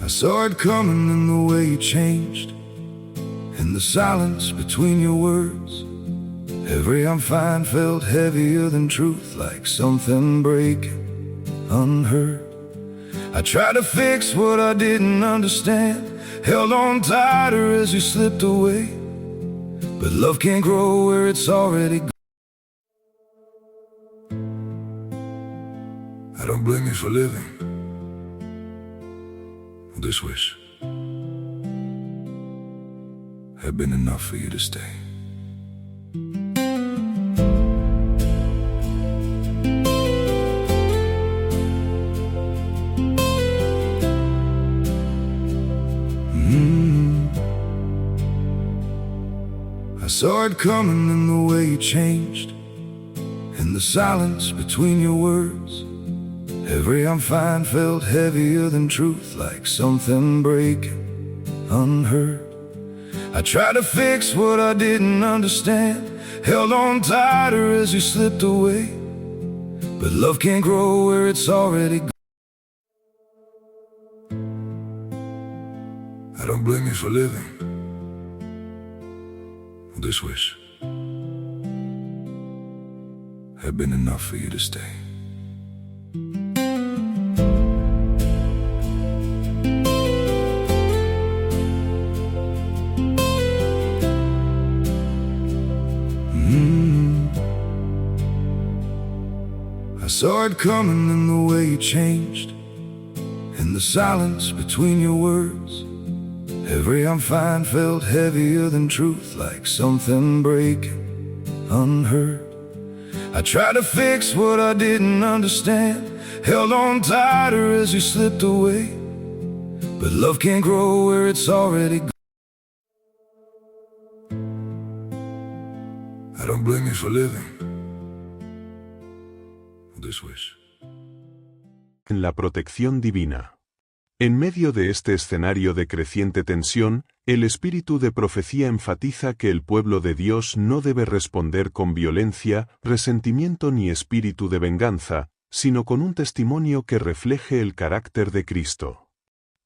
I saw it coming in the way you changed, in the silence between your words. Every I'm fine felt heavier than truth, like something breaking, unheard. I tried to fix what I didn't understand, held on tighter as you slipped away. But love can't grow where it's already gone. I don't blame you for living. This wish had been enough for you to stay. I saw it coming in the way you changed, in the silence between your words. Every I'm fine felt heavier than truth, like something breaking, unheard. I tried to fix what I didn't understand, held on tighter as you slipped away. But love can't grow where it's already gone. I don't blame you for living this wish had been enough for you to stay. I saw it coming in the way you changed, in the silence between your words. Every I'm fine felt heavier than truth, like something breaking, unheard. I tried to fix what I didn't understand, held on tighter as you slipped away. But love can't grow where it's already gone. I don't blame you for living this wish. En la protección divina. En medio de este escenario de creciente tensión, el espíritu de profecía enfatiza que el pueblo de Dios no debe responder con violencia, resentimiento ni espíritu de venganza, sino con un testimonio que refleje el carácter de Cristo.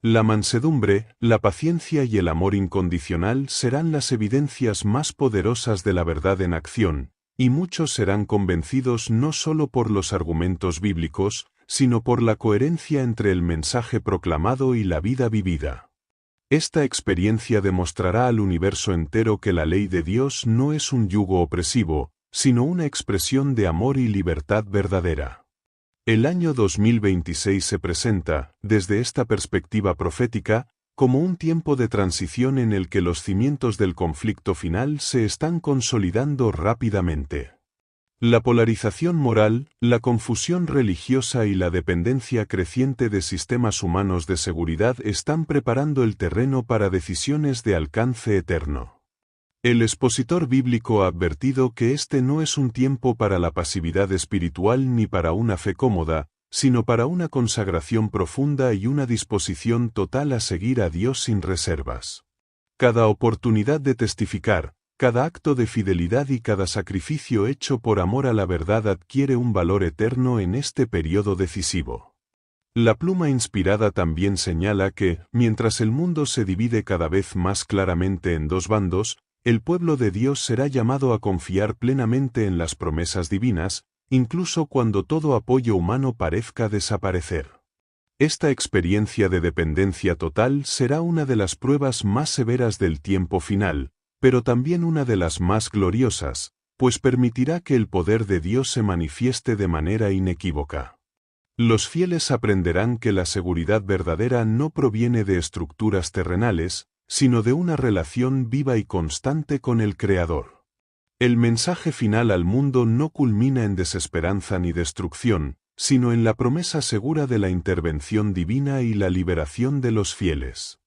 La mansedumbre, la paciencia y el amor incondicional serán las evidencias más poderosas de la verdad en acción, y muchos serán convencidos no solo por los argumentos bíblicos, sino por la coherencia entre el mensaje proclamado y la vida vivida. Esta experiencia demostrará al universo entero que la ley de Dios no es un yugo opresivo, sino una expresión de amor y libertad verdadera. El año 2026 se presenta, desde esta perspectiva profética, como un tiempo de transición en el que los cimientos del conflicto final se están consolidando rápidamente. La polarización moral, la confusión religiosa y la dependencia creciente de sistemas humanos de seguridad están preparando el terreno para decisiones de alcance eterno. El expositor bíblico ha advertido que este no es un tiempo para la pasividad espiritual ni para una fe cómoda, sino para una consagración profunda y una disposición total a seguir a Dios sin reservas. Cada oportunidad de testificar, cada acto de fidelidad y cada sacrificio hecho por amor a la verdad adquiere un valor eterno en este periodo decisivo. La pluma inspirada también señala que, mientras el mundo se divide cada vez más claramente en dos bandos, el pueblo de Dios será llamado a confiar plenamente en las promesas divinas, incluso cuando todo apoyo humano parezca desaparecer. Esta experiencia de dependencia total será una de las pruebas más severas del tiempo final, pero también una de las más gloriosas, pues permitirá que el poder de Dios se manifieste de manera inequívoca. Los fieles aprenderán que la seguridad verdadera no proviene de estructuras terrenales, sino de una relación viva y constante con el Creador. El mensaje final al mundo no culmina en desesperanza ni destrucción, sino en la promesa segura de la intervención divina y la liberación de los fieles.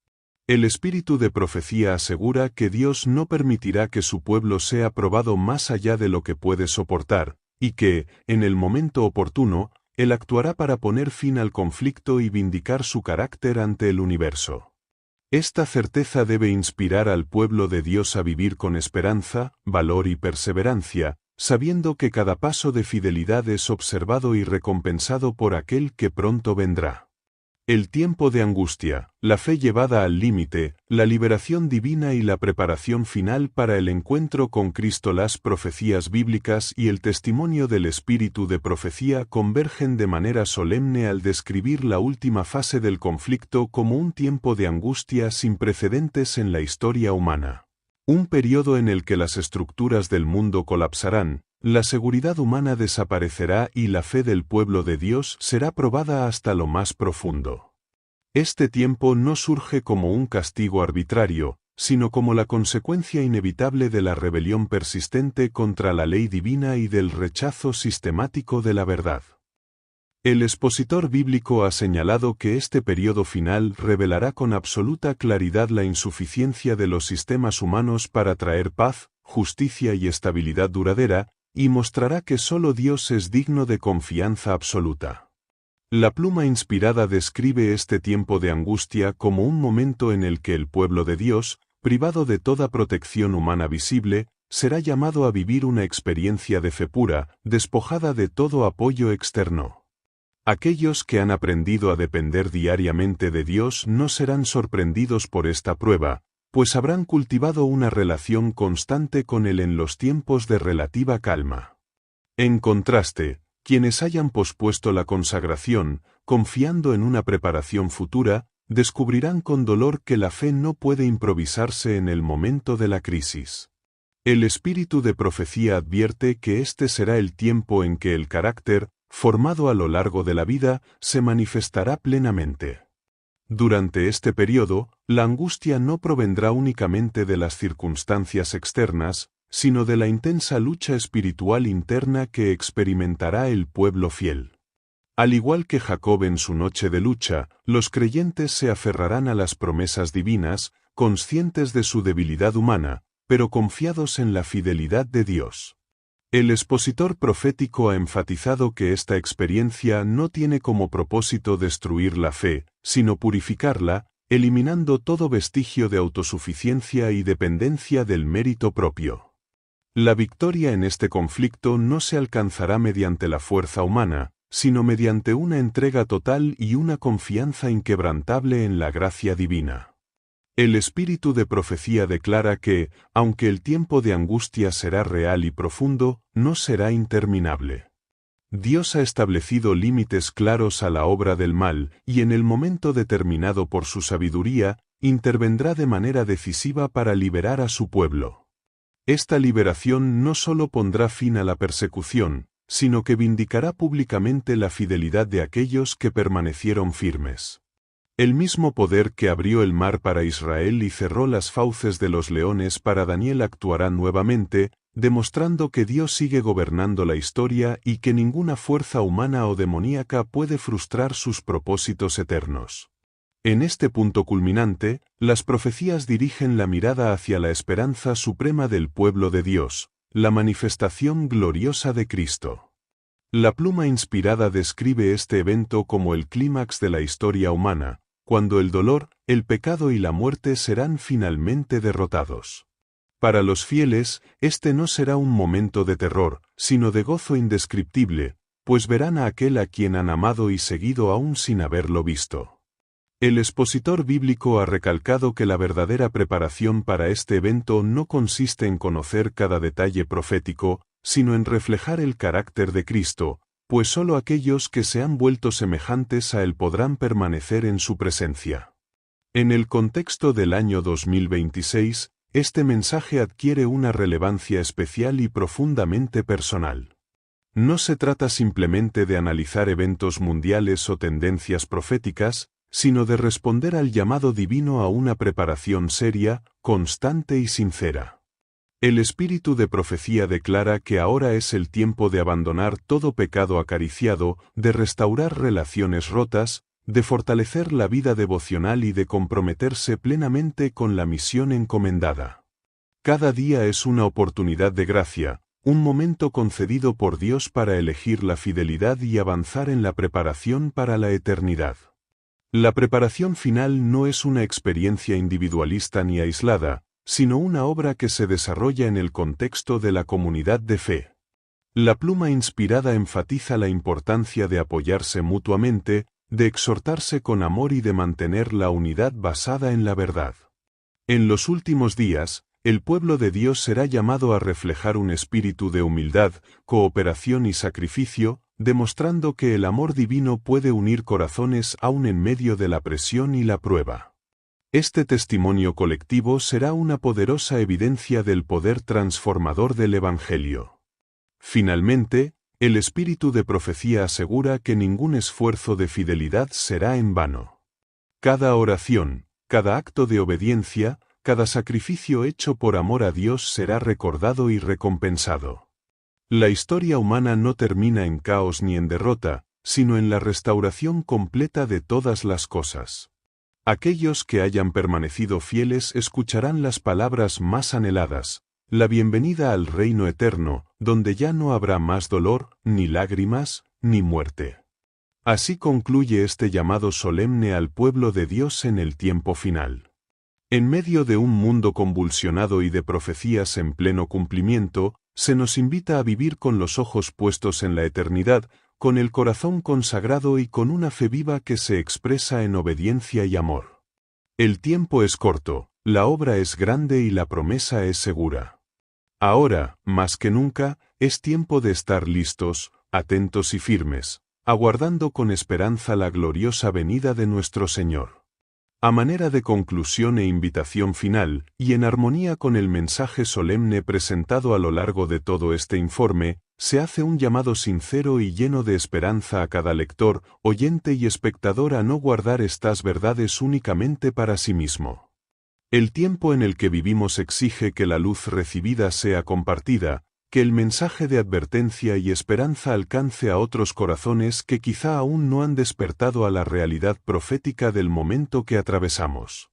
El espíritu de profecía asegura que Dios no permitirá que su pueblo sea probado más allá de lo que puede soportar, y que, en el momento oportuno, Él actuará para poner fin al conflicto y vindicar su carácter ante el universo. Esta certeza debe inspirar al pueblo de Dios a vivir con esperanza, valor y perseverancia, sabiendo que cada paso de fidelidad es observado y recompensado por aquel que pronto vendrá. El tiempo de angustia, la fe llevada al límite, la liberación divina y la preparación final para el encuentro con Cristo. Las profecías bíblicas y el testimonio del espíritu de profecía convergen de manera solemne al describir la última fase del conflicto como un tiempo de angustia sin precedentes en la historia humana. Un periodo en el que las estructuras del mundo colapsarán, la seguridad humana desaparecerá y la fe del pueblo de Dios será probada hasta lo más profundo. Este tiempo no surge como un castigo arbitrario, sino como la consecuencia inevitable de la rebelión persistente contra la ley divina y del rechazo sistemático de la verdad. El expositor bíblico ha señalado que este periodo final revelará con absoluta claridad la insuficiencia de los sistemas humanos para traer paz, justicia y estabilidad duradera, y mostrará que solo Dios es digno de confianza absoluta. La pluma inspirada describe este tiempo de angustia como un momento en el que el pueblo de Dios, privado de toda protección humana visible, será llamado a vivir una experiencia de fe pura, despojada de todo apoyo externo. Aquellos que han aprendido a depender diariamente de Dios no serán sorprendidos por esta prueba, pues habrán cultivado una relación constante con Él en los tiempos de relativa calma. En contraste, quienes hayan pospuesto la consagración, confiando en una preparación futura, descubrirán con dolor que la fe no puede improvisarse en el momento de la crisis. El espíritu de profecía advierte que este será el tiempo en que el carácter, formado a lo largo de la vida, se manifestará plenamente. Durante este periodo, la angustia no provendrá únicamente de las circunstancias externas, sino de la intensa lucha espiritual interna que experimentará el pueblo fiel. Al igual que Jacob en su noche de lucha, los creyentes se aferrarán a las promesas divinas, conscientes de su debilidad humana, pero confiados en la fidelidad de Dios. El expositor profético ha enfatizado que esta experiencia no tiene como propósito destruir la fe, sino purificarla, eliminando todo vestigio de autosuficiencia y dependencia del mérito propio. La victoria en este conflicto no se alcanzará mediante la fuerza humana, sino mediante una entrega total y una confianza inquebrantable en la gracia divina. El espíritu de profecía declara que, aunque el tiempo de angustia será real y profundo, no será interminable. Dios ha establecido límites claros a la obra del mal, y en el momento determinado por su sabiduría, intervendrá de manera decisiva para liberar a su pueblo. Esta liberación no solo pondrá fin a la persecución, sino que vindicará públicamente la fidelidad de aquellos que permanecieron firmes. El mismo poder que abrió el mar para Israel y cerró las fauces de los leones para Daniel actuará nuevamente, demostrando que Dios sigue gobernando la historia y que ninguna fuerza humana o demoníaca puede frustrar sus propósitos eternos. En este punto culminante, las profecías dirigen la mirada hacia la esperanza suprema del pueblo de Dios, la manifestación gloriosa de Cristo. La pluma inspirada describe este evento como el clímax de la historia humana, cuando el dolor, el pecado y la muerte serán finalmente derrotados. Para los fieles, este no será un momento de terror, sino de gozo indescriptible, pues verán a aquel a quien han amado y seguido aún sin haberlo visto. El expositor bíblico ha recalcado que la verdadera preparación para este evento no consiste en conocer cada detalle profético, sino en reflejar el carácter de Cristo, pues sólo aquellos que se han vuelto semejantes a Él podrán permanecer en su presencia. En el contexto del año 2026, este mensaje adquiere una relevancia especial y profundamente personal. No se trata simplemente de analizar eventos mundiales o tendencias proféticas, sino de responder al llamado divino a una preparación seria, constante y sincera. El espíritu de profecía declara que ahora es el tiempo de abandonar todo pecado acariciado, de restaurar relaciones rotas, de fortalecer la vida devocional y de comprometerse plenamente con la misión encomendada. Cada día es una oportunidad de gracia, un momento concedido por Dios para elegir la fidelidad y avanzar en la preparación para la eternidad. La preparación final no es una experiencia individualista ni aislada, sino una obra que se desarrolla en el contexto de la comunidad de fe. La pluma inspirada enfatiza la importancia de apoyarse mutuamente, de exhortarse con amor y de mantener la unidad basada en la verdad. En los últimos días, el pueblo de Dios será llamado a reflejar un espíritu de humildad, cooperación y sacrificio, demostrando que el amor divino puede unir corazones aún en medio de la presión y la prueba. Este testimonio colectivo será una poderosa evidencia del poder transformador del Evangelio. Finalmente, el espíritu de profecía asegura que ningún esfuerzo de fidelidad será en vano. Cada oración, cada acto de obediencia, cada sacrificio hecho por amor a Dios será recordado y recompensado. La historia humana no termina en caos ni en derrota, sino en la restauración completa de todas las cosas. Aquellos que hayan permanecido fieles escucharán las palabras más anheladas, la bienvenida al reino eterno, donde ya no habrá más dolor, ni lágrimas, ni muerte. Así concluye este llamado solemne al pueblo de Dios en el tiempo final. En medio de un mundo convulsionado y de profecías en pleno cumplimiento, se nos invita a vivir con los ojos puestos en la eternidad, con el corazón consagrado y con una fe viva que se expresa en obediencia y amor. El tiempo es corto, la obra es grande y la promesa es segura. Ahora, más que nunca, es tiempo de estar listos, atentos y firmes, aguardando con esperanza la gloriosa venida de nuestro Señor. A manera de conclusión e invitación final, y en armonía con el mensaje solemne presentado a lo largo de todo este informe, se hace un llamado sincero y lleno de esperanza a cada lector, oyente y espectador a no guardar estas verdades únicamente para sí mismo. El tiempo en el que vivimos exige que la luz recibida sea compartida, que el mensaje de advertencia y esperanza alcance a otros corazones que quizá aún no han despertado a la realidad profética del momento que atravesamos.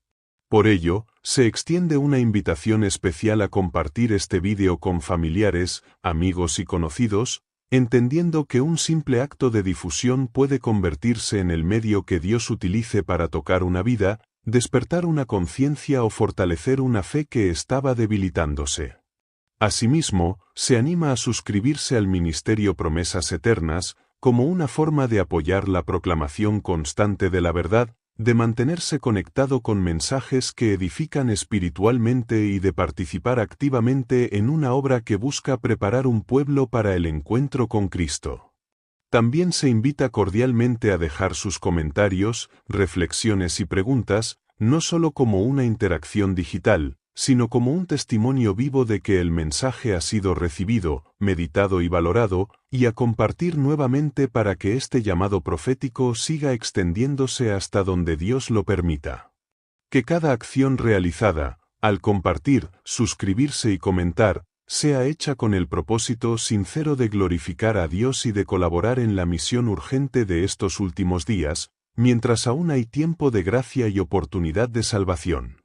Por ello, se extiende una invitación especial a compartir este vídeo con familiares, amigos y conocidos, entendiendo que un simple acto de difusión puede convertirse en el medio que Dios utilice para tocar una vida, despertar una conciencia o fortalecer una fe que estaba debilitándose. Asimismo, se anima a suscribirse al Ministerio Promesas Eternas, como una forma de apoyar la proclamación constante de la verdad, de mantenerse conectado con mensajes que edifican espiritualmente y de participar activamente en una obra que busca preparar un pueblo para el encuentro con Cristo. También se invita cordialmente a dejar sus comentarios, reflexiones y preguntas, no solo como una interacción digital, sino como un testimonio vivo de que el mensaje ha sido recibido, meditado y valorado, y a compartir nuevamente para que este llamado profético siga extendiéndose hasta donde Dios lo permita. Que cada acción realizada, al compartir, suscribirse y comentar, sea hecha con el propósito sincero de glorificar a Dios y de colaborar en la misión urgente de estos últimos días, mientras aún hay tiempo de gracia y oportunidad de salvación.